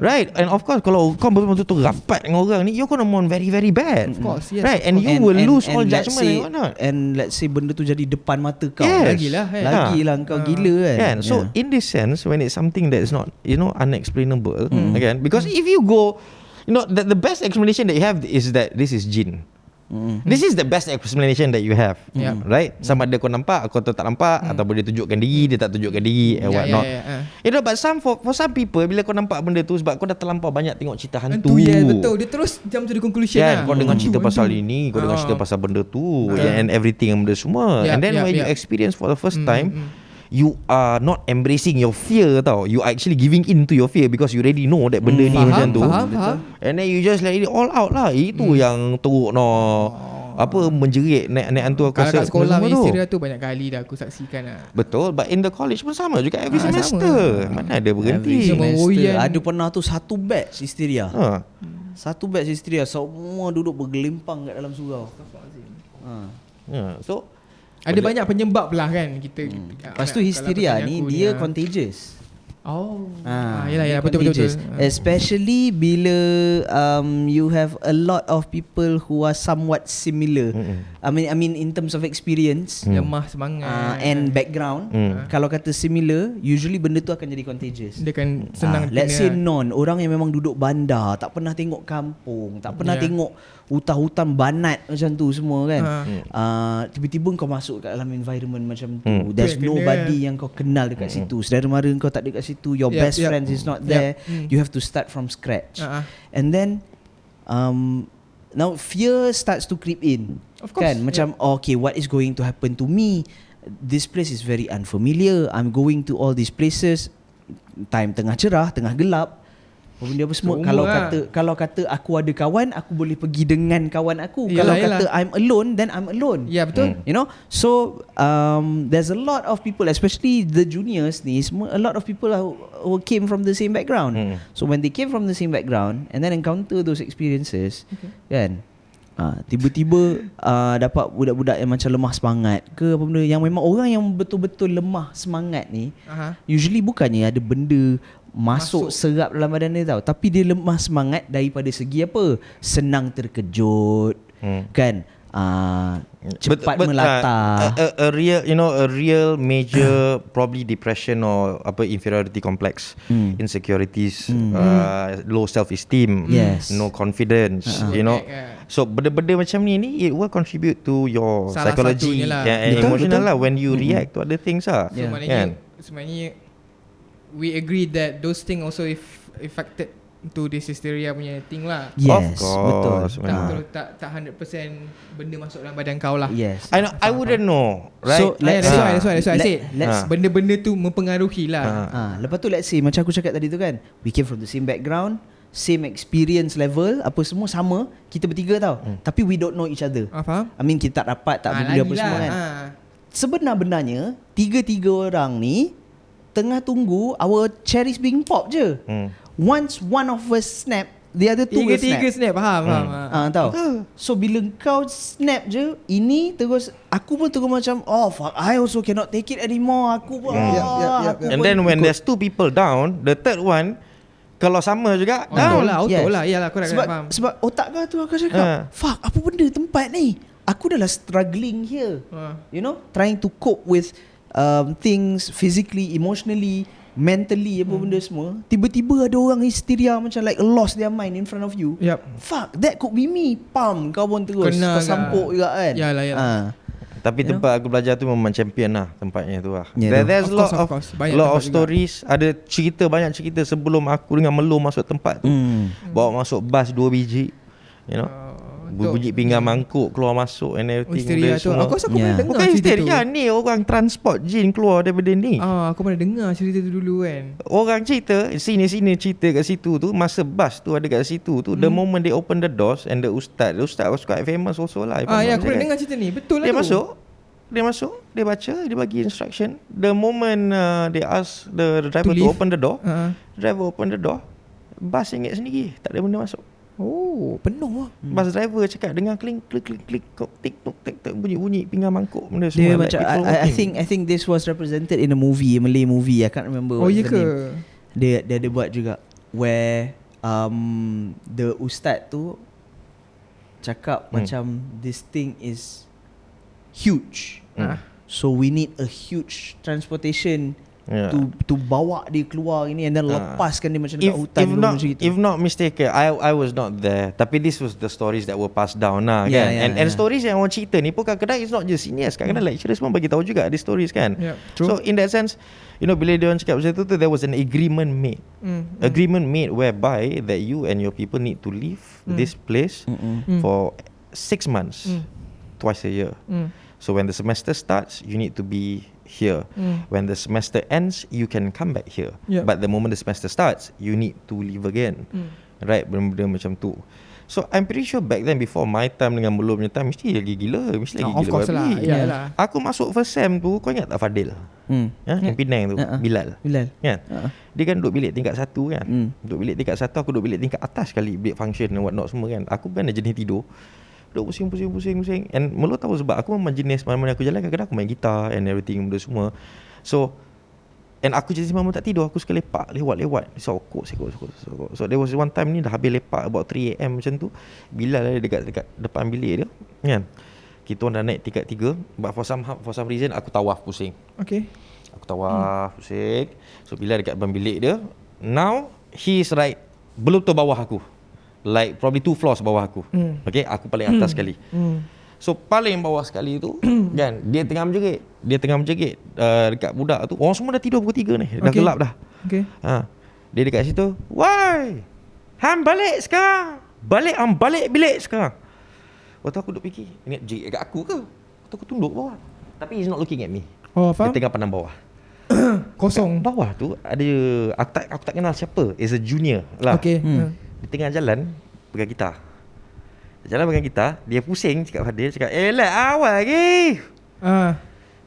right? And of course, kalau kau betul-betul rapat dengan orang ni, you're gonna mourn very very bad, Of course, yes, right? And you will lose all judgment and whatnot. And let's say benda tu jadi depan mata kau, Lagilah kau gila kan. So in this sense, when it's something that is not, unexplainable, again, because if you go, the best explanation that you have is that this is jinn. This is the best explanation that you have, right? Sama ada kau nampak, kau tak nampak, ataupun dia tunjukkan diri, dia tak tunjukkan diri, and whatnot. But for some people, bila kau nampak benda tu, sebab kau dah terlampau banyak tengok cerita hantu. Betul. Dia terus jam to the conclusion lah. Kau dengar cerita pasal ini, kau dengar cerita pasal benda tu, and everything, benda semua. And then when you experience for the first time, you are not embracing your fear tau. You are actually giving in to your fear, because you already know that benda ni macam tu. Faham. And then you just let it all out lah. Itu yang teruk menjerit naik hantu aku. Kalau kat sekolah hysteria tu banyak kali dah aku saksikan lah. Betul. But in the college pun sama juga, every semester. Mana ada berhenti. Ada pernah tu satu batch hysteria. Satu batch hysteria, semua duduk bergelimpang kat dalam surau. So ada banyak penyebab lah kan kita. Lepas tu hysteria ni dia contagious. Yalah betul. Especially bila you have a lot of people who are somewhat similar. I mean in terms of experience, lemah semangat and background. Kalau kata similar, usually benda tu akan jadi contagious. Dia akan senang let's say orang yang memang duduk bandar, tak pernah tengok kampung, tak pernah tengok hutan-hutan banat macam tu semua kan. Tiba-tiba kau masuk kat dalam environment macam tu, there's nobody yang kau kenal dekat situ, saudara mara kau tak dekat situ, your best friends is not there. You have to start from scratch. And then now fear starts to creep in. Of course, kan macam okay, what is going to happen to me? This place is very unfamiliar. I'm going to all these places, time tengah cerah, tengah gelap, benda apa semua. Kalau kata aku ada kawan, aku boleh pergi dengan kawan aku. Kalau kata I'm alone, then I'm alone. Ya betul. So there's a lot of people, especially the juniors ni, a lot of people who came from the same background. So when they came from the same background and then encounter those experiences, kan, tiba-tiba dapat budak-budak yang macam lemah semangat ke apa benda, yang memang orang yang betul-betul lemah semangat ni, usually bukannya ada benda masuk serap dalam badan dia tau, tapi dia lemah semangat daripada segi apa? Senang terkejut, kan? Cepat melata. A real major probably depression or inferiority complex, insecurities, low self-esteem, no confidence, So benda-benda macam ni it will contribute to your psychology and emotional lah when you react to other things lah. So sebenarnya we agree that those things also affected to this hysteria punya thing lah. Yes, betul. Tak 100% benda masuk dalam badan kau lah. Yes. I wouldn't know, right? So that's why I say benda-benda tu mempengaruhi lah. Lepas tu let's say macam aku cakap tadi tu kan, we came from the same background, same experience level, apa semua sama, kita bertiga tau. Tapi we don't know each other. Faham? I mean kita tak rapat, tak benda apa semua kan. Sebenarnya tiga-tiga orang ni tengah tunggu our cherries being pop je. Once one of us snap, the other two will snap. Tiga snap. Faham. Tahu. So bila kau snap je, ini terus aku pun terus macam fuck, I also cannot take it anymore. Aku pun And then when there's two people down, the third one kalau sama juga down. Auto lah. Yalah, aku dah faham. Sebab otak kau tu aku cakap, fuck, apa benda tempat ni? Aku dah struggling here. You know, trying to cope with things physically, emotionally, mentally, apa benda semua. Tiba-tiba ada orang hysteria macam like lost their mind in front of you. Fuck, that could be me. Pam, kau pun terus tersampuk juga kan. Yalah. Tapi tempat aku belajar tu memang champion lah tempatnya tu lah. Yeah, There's of lot course. of stories. Ada banyak cerita sebelum aku dengan Melo masuk tempat tu. Bawa masuk bas 2 biji, you know. Bunyi pinggan mangkuk keluar masuk and everything. Hysteria tu. Aku rasa aku pernah dengar bukan cerita hysteria tu. ni, orang transport jin keluar daripada ni. Aku pernah dengar cerita tu dulu kan. Orang cerita sini cerita kat situ tu, masa bas tu ada kat situ tu, the moment they open the doors and the ustaz was quite famous also lah. Aku pernah dengar cerita ni. Betul lah Dia masuk, dia baca, dia bagi instruction. The moment they ask the driver to open the door, driver open the door, bas ingat sendiri, tak ada benda masuk. Oh, penuh lah. Bus driver cakap dengar klik tik bunyi pinggan mangkuk benda Dia semua. macam I think this was represented in a movie, a Malay movie. I can't remember what's the name. Dia ada buat juga where the ustaz tu cakap macam this thing is huge. So we need a huge transportation to bawa dia keluar ini and then lepaskan dia macam dekat hutan. If not mistaken, I was not there. Tapi this was the stories that were passed down lah kan. And stories yang orang cerita ni pun kadang-kadang it's not just seniors. Kadang-kadang lecturers pun bagi tahu juga ada stories kan. So in that sense, you know, bila dia orang cakap macam tu, there was an agreement made. Agreement made whereby that you and your people need to leave this place for 6 months, twice a year. So when the semester starts, you need to be here. When the semester ends, you can come back here. But the moment the semester starts, you need to leave again. Right, benda-benda macam tu. So I'm pretty sure back then, before my time dengan belum punya time, mesti lagi gila. Of course lah. Aku masuk first sem tu, kau ingat tak Fadil? Yang Penang tu, Bilal kan? Dia kan duduk bilik tingkat 1 kan. Duduk bilik tingkat 1, aku duduk bilik tingkat atas sekali, bilik function and what not semua kan. Aku kan jenis tidur, duduk pusing. And Melo tahu sebab aku memang jenis mana-mana aku jalan, kadang-kadang aku main gitar and everything benda semua. So and aku jenis memang tak tidur, aku suka lepak, lewat. Sokok. So there was one time ni dah habis lepak about 3 AM macam tu, Bilal ada dekat depan bilik dia kan. Kita orang dah naik tingkat 3, but for some reason aku tawaf pusing. Aku tawaf pusing. So Bilal dekat depan bilik dia. Now he is right belum tu bawah aku, like probably 2 floors bawah aku. Okay, aku paling atas sekali. So paling bawah sekali tu kan, dia tengah menjerit dekat budak tu. Orang semua dah tidur pukul 3 ni, dah gelap dah. Dia dekat situ, "Why? Hang balik sekarang. Balik bilik sekarang." Waktu aku duk fikir, ingat jerit dekat aku ke? Waktu aku tunduk bawah, tapi he's not looking at me. Faham? Dia tengah pandang bawah. Kosong. Bawah tu ada, aku tak kenal siapa. Is a junior lah. Dia tengah jalan pegang gitar. Dia pusing cakap Fadil, cakap, "Elah awal lagi."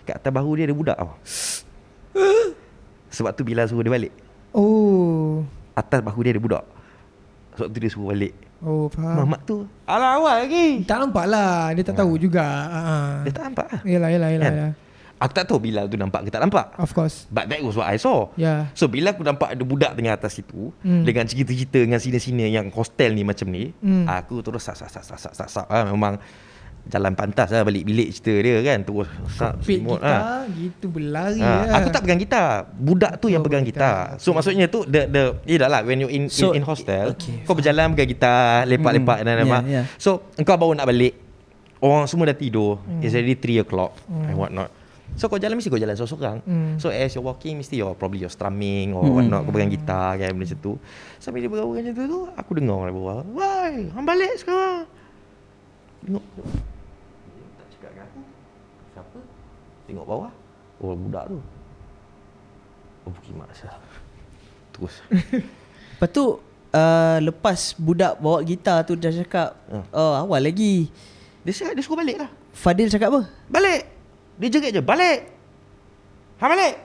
Kat atas bahu dia ada budak tau. Sebab tu Bilal suruh dia balik. Atas bahu dia ada budak. Sebab tu dia suruh balik. Faham. Mamat tu, "Alah awal lagi." Tak nampak lah, dia tak tahu juga. Dia tak nampak lah. Yalah. Aku tak tahu Bilal tu nampak ke tak nampak. Of course. But that was what I saw. So bila aku nampak ada budak tengah atas situ, dengan cerita-cerita dengan sini-sini yang hostel ni macam ni, aku terus sak memang jalan pantas lah balik bilik cerita dia kan. Terus semut gitu berlari aku tak pegang gitar, budak tu yang pegang gitar. So maksudnya tu dah lah, when you in hostel, kau berjalan pegang gitar, lepak-lepak dan So engkau baru nak balik, orang semua dah tidur, it's already 3 o'clock and what not. So kau jalan, mesti kau jalan seorang-seorang. So as you're walking, mesti probably you're strumming or what not, kau pegang gitar kan, benda macam tu. Sambil dia bergaul macam tu, aku dengar orang bawah, "Why? Hang balik sekarang." Tengok, tak cakap dengan aku. Siapa? Tengok bawah, budak tu. Bukimak sah. Terus. Lepas tu lepas budak bawa gitar tu dah cakap, awal lagi. Dia suruh balik lah. Fadil cakap apa? Balik. Dia jerit je, "Balik. Hang balik."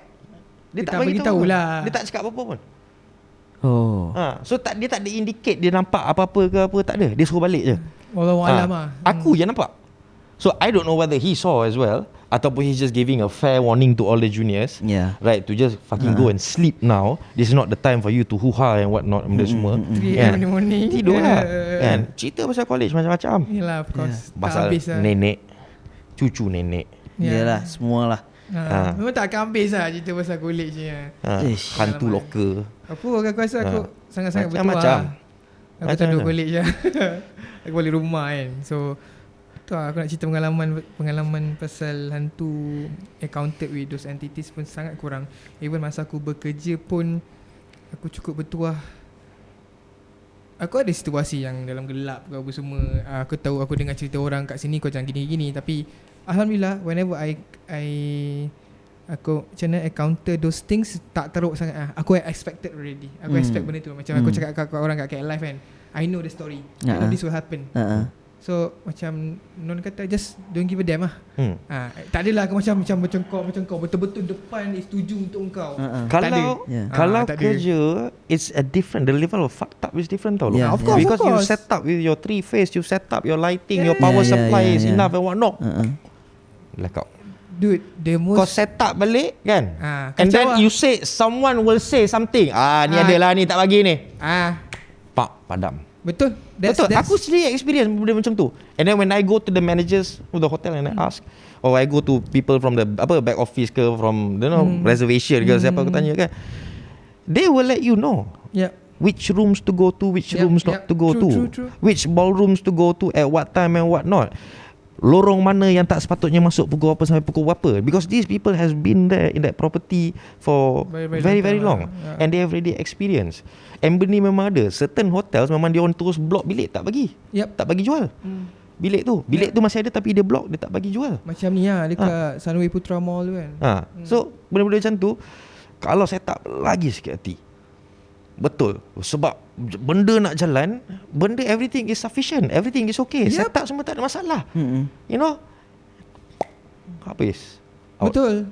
Dia tak bagi tahu lah. Dia tak cakap apa-apa pun. So dia tak ada indicate dia nampak apa-apa ke apa, tak ada. Dia suruh balik je. Wallahualam Aku je nampak. So I don't know whether he saw as well ataupun he's just giving a fair warning to all the juniors, right, to just fucking go and sleep now. This is not the time for you to hoo-ha and what not, benda semua. 3 AM in the morning. Tidur lah kan. Cerita pasal college macam-macam. Yelah, of course. Pasal nenek, cucu nenek. Yalah, semualah. Memang tak akan habis lah cerita pasal college ni. Hantu locker. Aku rasa aku sangat-sangat betul macam. Aku tak duduk college lah. Aku balik rumah kan. So tu lah, aku nak cerita pengalaman pasal hantu encountered with those entities pun sangat kurang. Even masa aku bekerja pun aku cukup bertuah. Aku ada situasi yang dalam gelap ke apa semua. Aku tahu, aku dengar cerita orang kat sini kau jangan gini-gini, tapi alhamdulillah whenever aku macam mana encounter those things tak teruk sangat. Aku expected already. Aku expect benda tu. Macam aku cakap kat orang kat KL Live kan, I know the story. I know this will happen. So macam non kata just don't give a damn lah. Tak adalah aku macam kau betul-betul depan is tuju untuk engkau. Kalau kerja it's a different, the level of fucked up is different tau. Of course, because you set up with your 3 phase, you set up your lighting, your power supply is enough and what not. Blackout. Dude, the most kau set up balik kan, and kacau then lah. you say someone will say something, ni adalah ni tak bagi ni, pak padam. Betul. Betul. Aku sendiri experience benda macam tu. And then when I go to the managers of the hotel and I ask, or I go to people from the back office ke, from reservation ke, siapa aku tanya kan, they will let you know which rooms to go to, which rooms not to go to, which ballrooms to go to at what time and what not. Lorong mana yang tak sepatutnya masuk pukul apa sampai pukul apa, because these people has been there in that property for very long and they have already experienced. And benda memang ada. Certain hotels memang dia orang terus block bilik, tak bagi. Tak bagi jual. Bilik tu masih ada tapi dia block, dia tak bagi jual. Macam ni lah dekat Sunway Putra Mall tu kan. So benda-benda macam tu kalau set up lagi sikit hati. Betul. Sebab benda nak jalan, benda everything is sufficient, everything is okay. Set up semua tak ada masalah. You know, habis. Betul.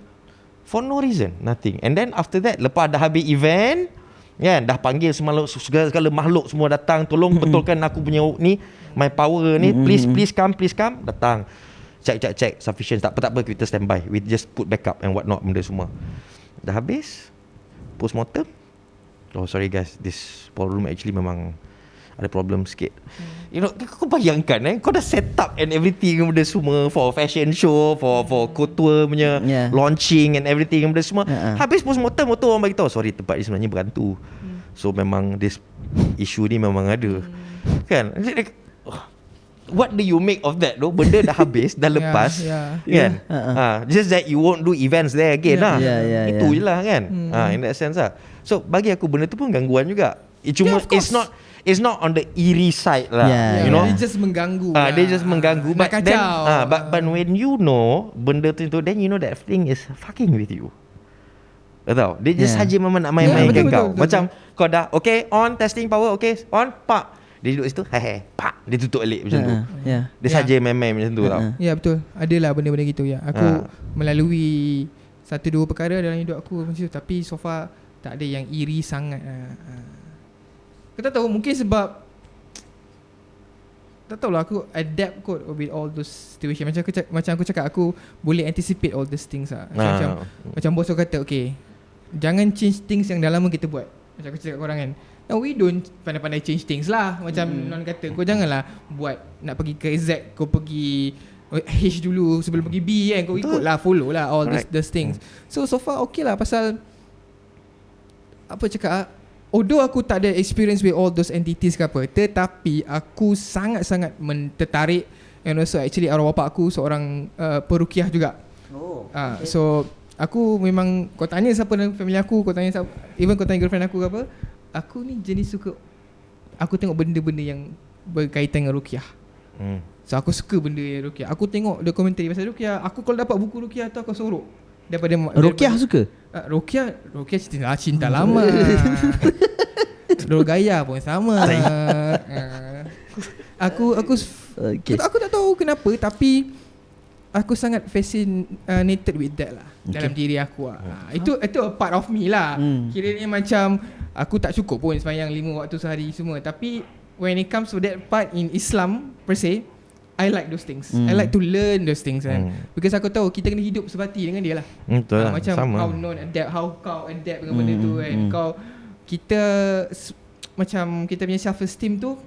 For no reason, nothing. And then after that, lepas dah habis event kan, dah panggil segala makhluk semua datang, tolong betulkan aku punya ni, my power ni, please come, datang. Check sufficient, tak apa kita standby, we just put backup and what not, benda semua dah habis. Postmortem, oh sorry guys, this ballroom actually memang ada problem sikit. You know, kau bayangkan kau dah set up and everything, benda semua for fashion show, for couture punya launching and everything, benda semua. Habis postmortem orang bagi tahu, sorry tempat ni sebenarnya berhantu. So memang this issue ni memang ada. Kan? What do you make of that though? Benda dah habis, dah lepas. Kan? Just that you won't do events there again lah. Itu je lah kan. In that sense lah. So bagi aku benda tu pun gangguan juga. Cuma it's not on the eerie side lah. You know, dia just mengganggu. Dia just mengganggu. Nak kacau. But when you know benda tu, then you know that thing is fucking with you. Tahu? Dia just saja memang nak main-mainkan kau. Macam kau dah okay, on testing power, okay, on, pak. Dia duduk situ, pak, dia tutup balik macam tu. Dia saja main-main macam tu tau. Ya betul. Adalah benda-benda gitu ya. Aku melalui 1-2 perkara dalam hidup aku macam tu, tapi so far tak ada yang iri sangat. Kita tahu mungkin sebab tak tahulah, aku adapt kot with all those situation. Macam aku cakap, aku boleh anticipate all these things lah. Macam bos aku kata, okay, jangan change things yang dah lama kita buat. Macam aku cakap korang kan, no, we don't pandai-pandai change things lah. Macam non kata, kau janganlah buat nak pergi ke Z, kau pergi H dulu sebelum pergi B kan. Kau ikut lah, follow lah all these things. So far okay lah. Pasal apa cakap, although aku tak ada experience with all those entities ke apa, tetapi aku sangat-sangat tertarik. And also actually arwah bapak aku seorang perukiah juga. So aku memang, kau tanya siapa dalam family aku, kau tanya siapa, even kau tanya girlfriend aku ke apa, aku ni jenis suka, aku tengok benda-benda yang berkaitan dengan ruqyah. So aku suka benda yang ruqyah. Aku tengok dokumentari pasal ruqyah. Aku kalau dapat buku ruqyah tu aku sorok. Ruqyah suka? Ruqyah cinta lama. Dor gaya pun sama. Aku tak tahu kenapa, tapi aku sangat fascinated with that lah, dalam diri aku lah. Itu a part of me lah. Kiranya macam aku tak cukup pun sembahyang 5 waktu sehari semua, tapi when it comes to that part in Islam per se, I like those things. I like to learn those things kan. Because aku tahu kita kena hidup sebati dengan dia lah. Betul lah, macam sama. how non adapt, how kau adapt dengan benda tu kan. Kita macam kita punya self esteem tu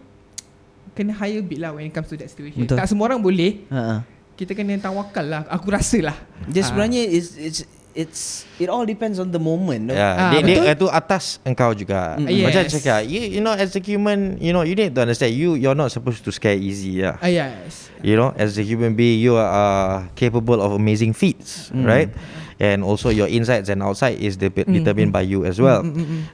kena higher bit lah when it comes to that situation. Betul. Tak semua orang boleh. Ha. Kita kena tawakal lah, aku rasa lah. Dia sebenarnya it all depends on the moment. No? Dia itu atas engkau juga. Macam cakap, you know, as a human, you know, you need to understand you're not supposed to scare easy. Yes. You know, as a human being, you are capable of amazing feats, right? And also your insides and outside is determined by you as well.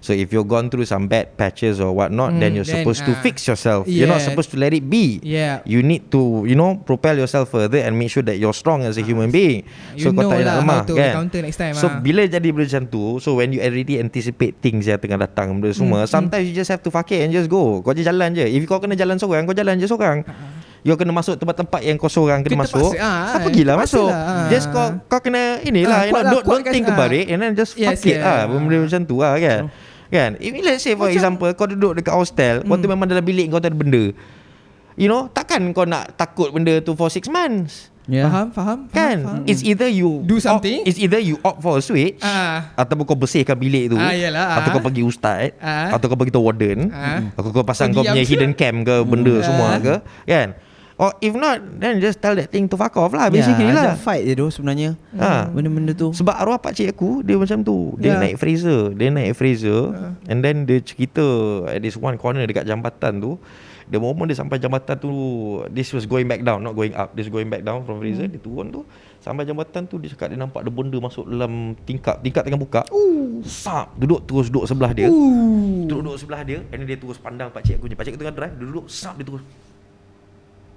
So if you've gone through some bad patches or whatnot, then you're supposed to fix yourself. You're not supposed to let it be. You need to, you know, propel yourself further and make sure that you're strong as a human being. So kau tak nak lemah kan. So bila jadi benda macam tu, so when you already anticipate things yang tengah datang benda semua, sometimes you just have to fuck it and just go. Kau je jalan je. If kau kena jalan seorang, kau jalan je seorang. You kena masuk tempat-tempat yang kau seorang kena masuk. Pergilah masuk. Just kau kena inilah, you know, don't think about it and then just fuck it lah. Benda macam tu lah kan. Kan? If let's say for example kau duduk dekat hostel, kau tu memang dalam bilik kau tu ada benda. You know, takkan kau nak takut benda tu for 6 months. Faham. Kan? It's either you do something. It's either you opt for a switch, ataupun kau bersihkan bilik tu, atau kau pergi ustaz, atau kau pergi tu warden, atau kau pasang kau punya hidden cam ke benda semua ke, kan? Or if not, then just tell that thing to fuck off lah. Basically lah. Ajak fight je tu sebenarnya. Benda-benda tu. Sebab arwah pakcik aku, dia macam tu. Dia naik Fraser. And then dia cerita at this one corner dekat jambatan tu. The moment dia sampai jambatan tu, this was going back down, not going up. This going back down from Fraser. Dia turun tu, sampai jambatan tu, dia cakap dia nampak ada benda masuk dalam tingkap tengah buka. Terus duduk sebelah dia. Duduk sebelah dia. And then dia terus pandang pakcik aku. Pakcik aku tengah drive, dia duduk, dia terus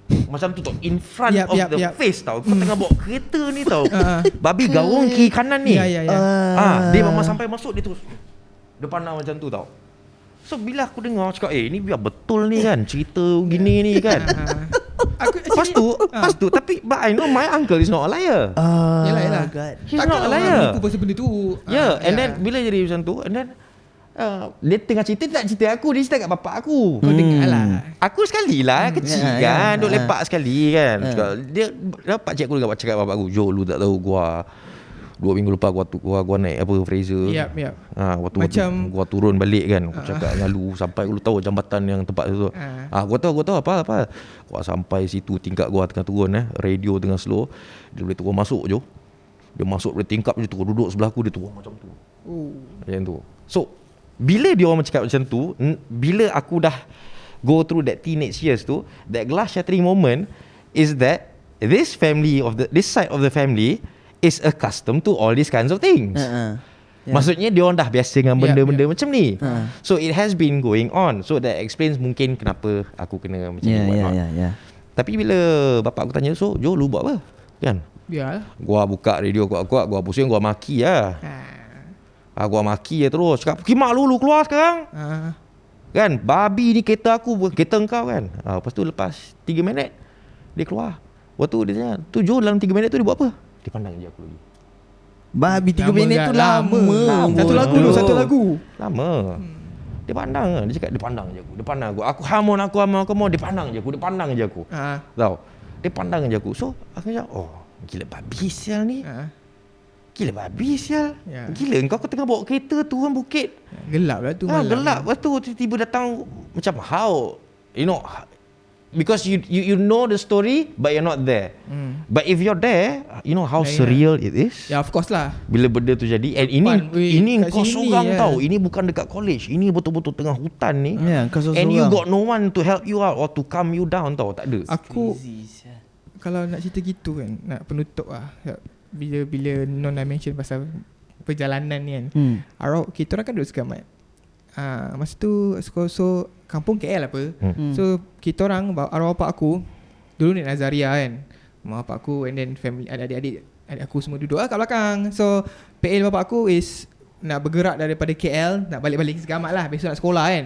macam tu tau, in front of the face tau. Kau tengah bawa kereta ni tau, babi garung kiri kanan ni. Dia memang sampai masuk, dia terus dia pandang macam tu tau. So bila aku dengar, cakap ni biar betul ni kan, cerita gini ni kan. Lepas tu tapi but I know my uncle is not a liar. Yelah. He's not a liar. Aku pasal benda tu. And then bila jadi macam tu, and then dia tengah cerita, dia tak cerita aku, dia cerita kat bapak aku. Kau dengar lah. Aku sekali lah, kecil kan, duk lepak sekali kan. Dia pakcik aku juga cakap bapak aku, "Jo, lu tak tahu gua 2 minggu lepas gua naik apa Fraser." Waktu gua turun balik kan. Aku cakap dengan lu, sampai lu tahu jambatan yang tempat tu. Gua tahu apa. Gua sampai situ, tingkat gua tengah turun, radio tengah slow. Dia boleh turun masuk je. Dia masuk dari tingkap, dia turun duduk sebelah aku, dia turun macam tu. Macam tu. So bila dia orang cakap macam tu, bila aku dah go through that teenage years tu, that glass shattering moment is that this side of the family is accustomed to all these kinds of things. Maksudnya dia orang dah biasa dengan benda-benda macam ni. So it has been going on. So that explains mungkin kenapa aku kena macam ni. Tapi bila bapak aku tanya, "So Jo, lu buat apa?" Kan? Gua buka radio kuat-kuat, gua pusing, gua maki lah. Gua maki je terus. Cakap, "Kimak lu keluar sekarang." Kan, babi ni kereta aku, kereta engkau kan. Lepas tu lepas 3 minit dia keluar. Waktu dia tanya, "Tu Jo, dalam 3 minit tu dia buat apa?" Dia pandang je aku lagi. Babi 3 minit tu lama. Satu lagu. Lama. Dia pandang. Dia cakap dia pandang je aku. Dia pandang aku. Aku hamon dia pandang je aku. Tahu. Dia pandang je aku. So aku cakap, gila babi sial ni. Gila babi sial. Gila kau tengah bawa kereta turun bukit. Gelap lah tu. Gelap. Lepas tu tiba-tiba datang macam how, you know, because you know the story but you're not there. But if you're there, you know how surreal it is. Ya, of course lah. Bila benda tu jadi, and ini kau seorang tau. Ini bukan dekat college. Ini betul-betul tengah hutan ni. And you got no one to help you out or to calm you down tau. Tak ada. Aku kalau nak cerita gitu kan, nak penutup lah. Bila Nona mention pasal perjalanan ni kan, kita orang kan duduk Segamat. Masa tu so kampung KL apa. So kita orang, arwah bapak aku dulu ni Nazaria kan, mak bapak aku and then family, adik-adik aku semua duduk kat belakang. So PL bapak aku is nak bergerak daripada KL, nak balik-balik Segamat lah, besok nak sekolah kan.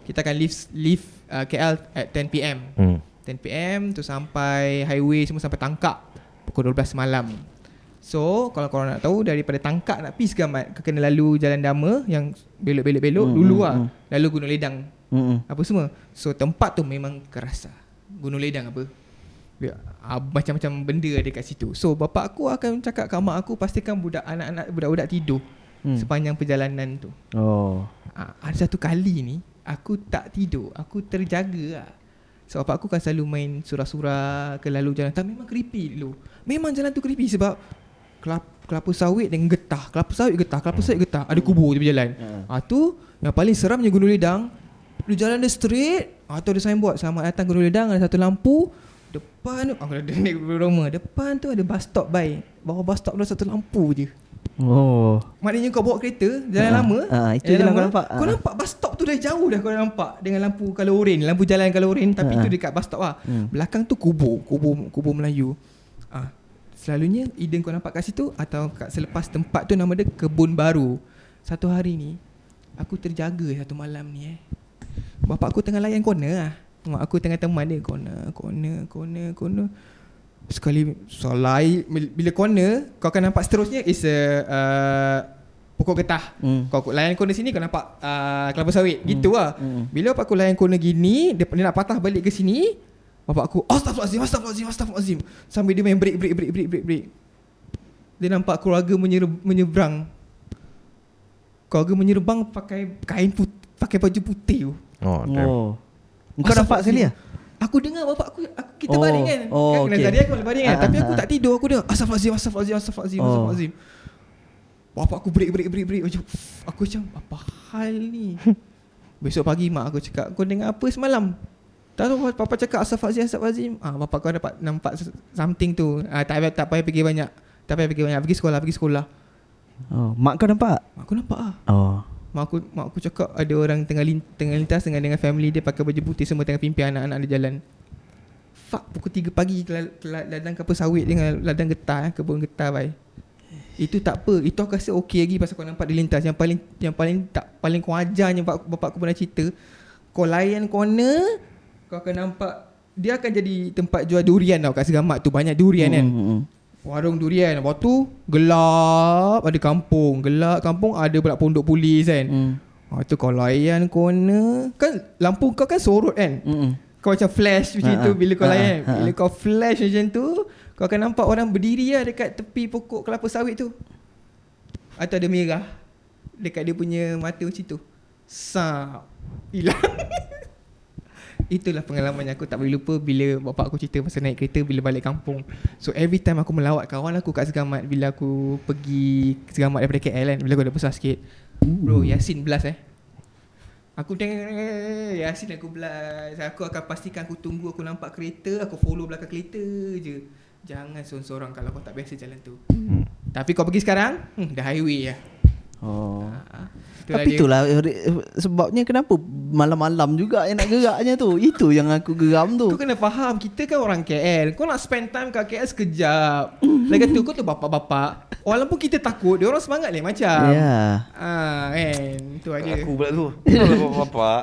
Kita akan leave KL at 10 PM 10 PM tu sampai highway semua sampai Tangkak. pukul 12 malam. So kalau korang nak tahu, daripada Tangkak nak pergi Segamat, kau kena lalu Jalan Dama yang belok-belok dulu lah. Lalu Gunung Ledang, apa semua. So tempat tu memang keras lah. Gunung Ledang apa, macam-macam benda ada kat situ. So bapak aku akan cakap kat mak aku, pastikan anak-anak budak-budak tidur sepanjang perjalanan tu. Ada satu kali ni aku tak tidur, aku terjaga lah. So bapak aku kan selalu main surah-surah ke lalu jalan. Tak, memang creepy dulu. Memang jalan tu creepy sebab kelapa sawit dengan getah. Kelapa sawit getah. Ada kubur di jalan. Tu yang paling seramnya Gunung Ledang. Dia jalan dia straight. Tu ada signboard, selamat datang Gunung Ledang. Ada satu lampu. Depan tu, aku dah naik rumah. Depan tu ada bus stop baik. Bawah bus stop tu ada satu lampu je. Maknanya kau bawa kereta jalan lama, itu jalan kau nampak. Kau nampak bus stop tu dah jauh dah, kau dah nampak dengan lampu color orange, lampu jalan color orange, tapi tu dekat bus stop lah. Belakang tu kubur Melayu. Selalunya either kau nampak kat situ atau kat selepas tempat tu, nama dia Kebun Baru. Satu hari ni aku terjaga satu malam ni bapak aku tengah layan corner lah. Mak aku tengah teman dia corner. Sekali solai bila corner, kau akan nampak seterusnya is pokok getah. Kau layan corner sini, kau nampak kelapa sawit gitu lah. Bila bapak aku layan corner gini, dia nak patah balik ke sini, bapak aku Astaghfirullahalazim sambil dia main break. Dia nampak keluarga menyeberang. Keluarga menyeberang pakai kain putih, pakai baju putih tu. Kau nampak sekali lah? Aku dengar bapak aku kita baring kan. Kena tadi aku baring kan. Tapi aku tak tidur. Aku dengar Astaghfirullahalazim. Bapak aku break. Aku macam, apa hal ni? Besok pagi mak aku cakap, kau dengar apa semalam? Tak tahu, papa cakap Astaghfirullahalazim. Bapak kau dapat nampak something tu. Tak payah pergi banyak. Pergi sekolah. Mak kau nampak? Mak aku nampak lah. Mak aku cakap ada orang tengah lintas dengan family dia pakai baju putih, semua tengah pimpin anak-anak dia jalan. Pukul 3 pagi ladang kelapa sawit dengan ladang getah, kebun getah bai. Itu tak apa. Itu aku rasa okey lagi pasal kau nampak dia lintas. Yang paling wajarnya bapak aku pernah cerita, kau layan corner, kau akan nampak dia akan jadi tempat jual durian tau kat Segamat tu. Banyak durian kan. Warung durian. Lepas tu gelap, ada kampung. Gelap kampung, ada pula pondok polis kan. Tu kau layan corner, kan lampu kau kan sorot kan. Kau macam flash macam tu bila kau layan. Bila kau flash macam tu, kau akan nampak orang berdiri lah dekat tepi pokok kelapa sawit tu. Atau ada merah dekat dia punya mata macam tu. Hilang. Itulah pengalaman yang aku tak boleh lupa bila bapak aku cerita pasal naik kereta bila balik kampung. So every time aku melawat kawan aku kat Segamat, bila aku pergi Segamat daripada KL kan, bila aku dah besar sikit, bro, Yasin blast aku tengok Yasin, aku blast. Aku akan pastikan aku tunggu, aku nampak kereta, aku follow belakang kereta je. Jangan seorang-seorang kalau kau tak biasa jalan tu. Tapi kau pergi sekarang, dah highway lah. Tapi itulah sebabnya kenapa malam-malam juga yang nak geraknya tu. Itu yang aku geram tu. Kau kena faham, kita kan orang KL. Kau nak spend time kat KL sekejap. Lagi tu kau tu bapak-bapak, walaupun kita takut, dia orang semangat ni macam. Kan. Tu aja. Aku pula tu. Bapak.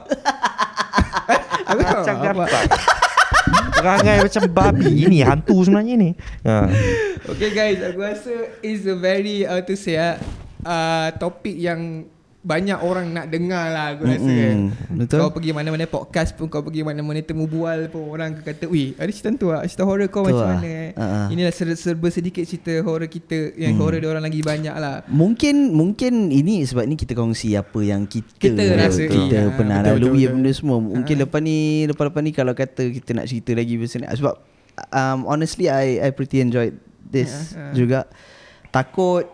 Aku macam gatal. Perangai macam babi. Ini hantu sebenarnya ni. Okay guys, aku rasa is a very topik yang banyak orang nak dengar lah, aku rasa kan. Betul. Kau pergi mana-mana podcast pun, kau pergi mana-mana temu bual pun, orang kata, weh, ada cerita tu lah, cerita horror kau macam mana. Inilah serba sedikit cerita horror kita, yang horror dia orang lagi banyak lah. Mungkin ini sebab ni kita kongsi apa yang kita rasa, kita pernah lalui benda semua. Mungkin lepas ni kalau kata kita nak cerita lagi pasal ni, sebab honestly I pretty enjoyed this juga. Takut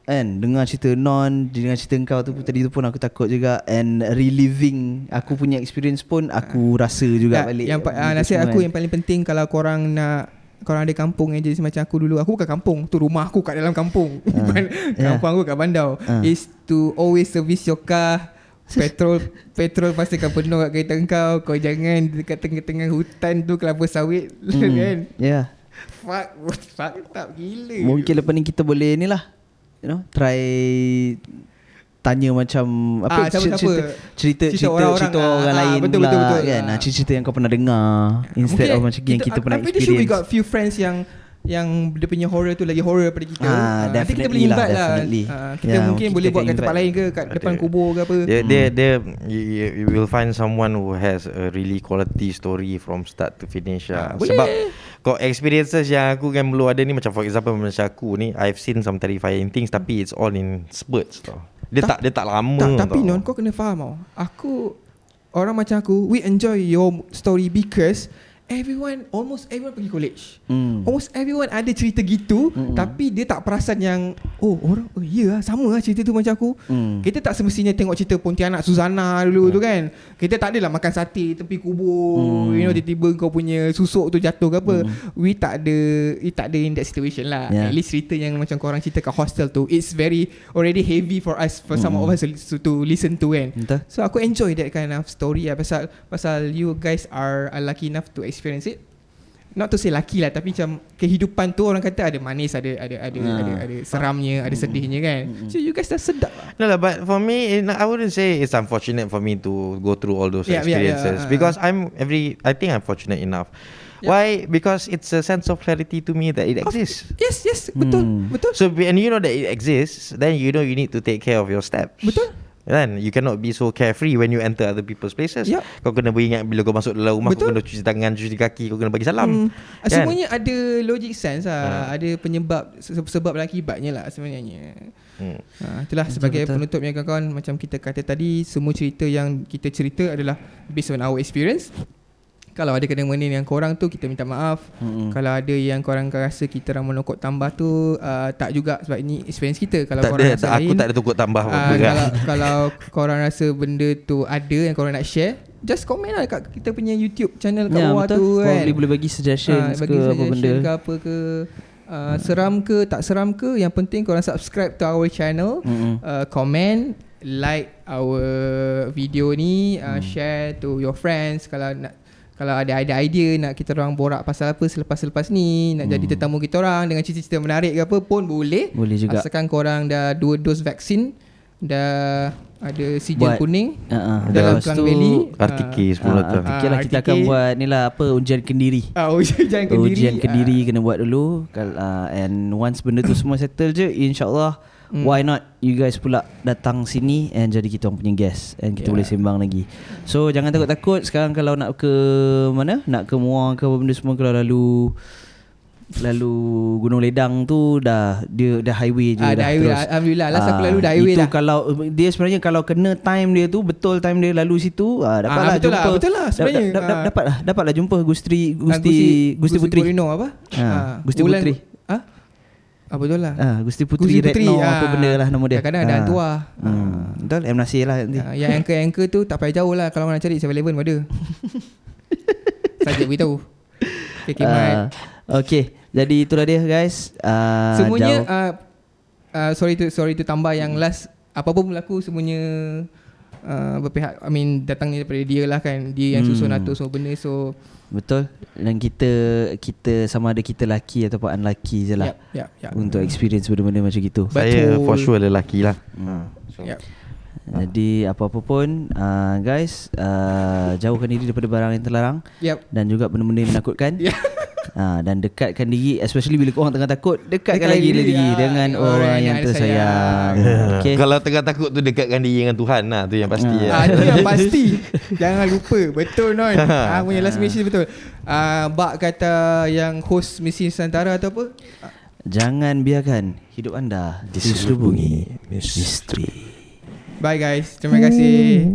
kan dengar cerita dengan cerita kau tu tadi tu pun aku takut juga, and reliving aku punya experience pun aku rasa juga balik. Yang nasihat aku yang paling penting kalau korang ada kampung yang jadi macam aku dulu. Aku bukan kampung, tu rumah aku kat dalam kampung. Kampung aku kat Bandau. Is to always service your car. Petrol pastikan penuh kat kereta kau jangan dekat tengah-tengah hutan tu kelapa sawit kan. Fuck tak gila. Mungkin lepas ni kita boleh ni lah, try tanya macam apa cerita orang lain. Betul kan. Cerita yang kau pernah dengar instead of macam yang kita pernah experience. I'm pretty sure we got few friends yang yang dia punya horror tu lagi horror daripada kita, nanti kita boleh definitely lah, invite lah. definitely. Kita mungkin kita boleh buat can kat tempat invite. lain ke, kat depan kubur ke apa. You will find someone who has a really quality story from start to finish lah. Boleh. Sebab kau experiences yang aku kan belum ada ni, macam for example macam aku ni, I've seen some terrifying things tapi it's all in spurts tau. Dia tak lama Tapi tau. Non, kau kena faham tau, orang macam aku, we enjoy your story because almost everyone pergi college. Almost everyone ada cerita gitu, tapi dia tak perasan yang sama lah cerita tu macam aku. Kita tak semestinya tengok cerita Pontianak Suzana dulu tu kan. Kita tak adalah makan sate tepi kubur, tiba-tiba kau punya susuk tu jatuh ke apa. We tak ada in that situation lah. At least cerita yang macam korang cerita kat hostel tu, it's very already heavy for us, for some of us to listen to kan. Betul. So aku enjoy that kind of story lah, pasal you guys are lucky enough to experience it. Not to say lucky lah, tapi macam kehidupan tu orang kata ada manis, ada seramnya, ada sedihnya kan. So you guys dah sedap lah. No lah, but for me, I wouldn't say it's unfortunate for me to go through all those experiences because I think I'm fortunate enough. Why? Because it's a sense of clarity to me that it exists. Yes, betul. So and you know that it exists, then you know you need to take care of your steps. Betul. Kan, you cannot be so carefree when you enter other people's places. Kau kena beringat bila kau masuk dalam rumah, kau kena cuci tangan, cuci kaki, kau kena bagi salam. Kan? Semuanya ada logic sense lah. Ada penyebab, sebab dan akibatnya lah sebenarnya. Itulah sebagai penutupnya kawan-kawan, macam kita kata tadi, semua cerita yang kita cerita adalah based on our experience. Kalau ada kena-mengena yang korang tu, kita minta maaf. Kalau ada yang korang rasa kita orang menokok tambah tu, tak juga, sebab ini experience kita. Kalau tak korang ada, rasa aku lain, tak ada tukut tambah apa kan. kalau korang rasa benda tu ada yang korang nak share, just komen lah kat kita punya YouTube channel kat bawah betul. tu kan. Boleh bagi suggestions bagi ke apa suggestion benda ke apa ke. Seram ke tak seram ke, yang penting korang subscribe to our channel, comment, like our video ni, share to your friends. Kalau ada idea nak kita orang borak pasal apa selepas ni, nak jadi tetamu kita orang dengan cerita-cerita menarik ke apa pun boleh juga. Asalkan korang dah 2 dos vaksin, dah ada sijil kuning Lepas dalam Klang tu, Valley, RTK 10 tahun. fikirlah kita akan buat ni lah, apa, ujian kendiri. Ujian kendiri kena buat dulu. And once benda tu semua settle je, InsyaAllah why not you guys pula datang sini and jadi kita orang punya guest, and kita boleh sembang lagi. So jangan takut-takut. Sekarang kalau nak ke mana, nak ke Muar ke apa benda semua, kalau lalu Gunung Ledang tu dah highway je, dah highway terus. Alhamdulillah, last aku lalu dah highway itu lah. Kalau dia sebenarnya kalau kena time dia tu, betul time dia lalu situ, dapatlah jumpa. Betul lah sebenarnya. Dapatlah jumpa Gusti Putri. Rino apa? Gusti Putri. Betul lah. Gusti Putri Retno apa benda lah nama dia. Kadang-kadang ada hantu lah. Betul, M. Nasir lah nanti. Yang anchor tu tak payah jauh lah. Kalau nak cari 7-Eleven ada. Saja beritahu. Okay, jadi itulah dia guys. Semuanya sorry to tambah yang last, apa-apa berlaku semuanya berpihak, datangnya daripada dia lah kan. Dia yang susun atur semua benda. So betul. Dan kita sama ada kita lelaki ataupun unlucky je lah, untuk experience benda-benda macam gitu. Saya for sure lelaki lah. Jadi apa-apa pun guys, jauhkan diri daripada barang yang terlarang, dan juga benda-benda yang menakutkan. Dan dekatkan diri, especially bila korang tengah takut, dekatkan lagi dengan orang yang tersayang. Okay. Kalau tengah takut tu, dekatkan diri dengan Tuhan lah. Tu yang pasti. Itu yang pasti. Jangan lupa. Betul Non. Punya last message betul. Bak kata yang host Misi Nusantara atau apa, jangan biarkan hidup anda diselubungi misteri. Bye guys. Terima kasih.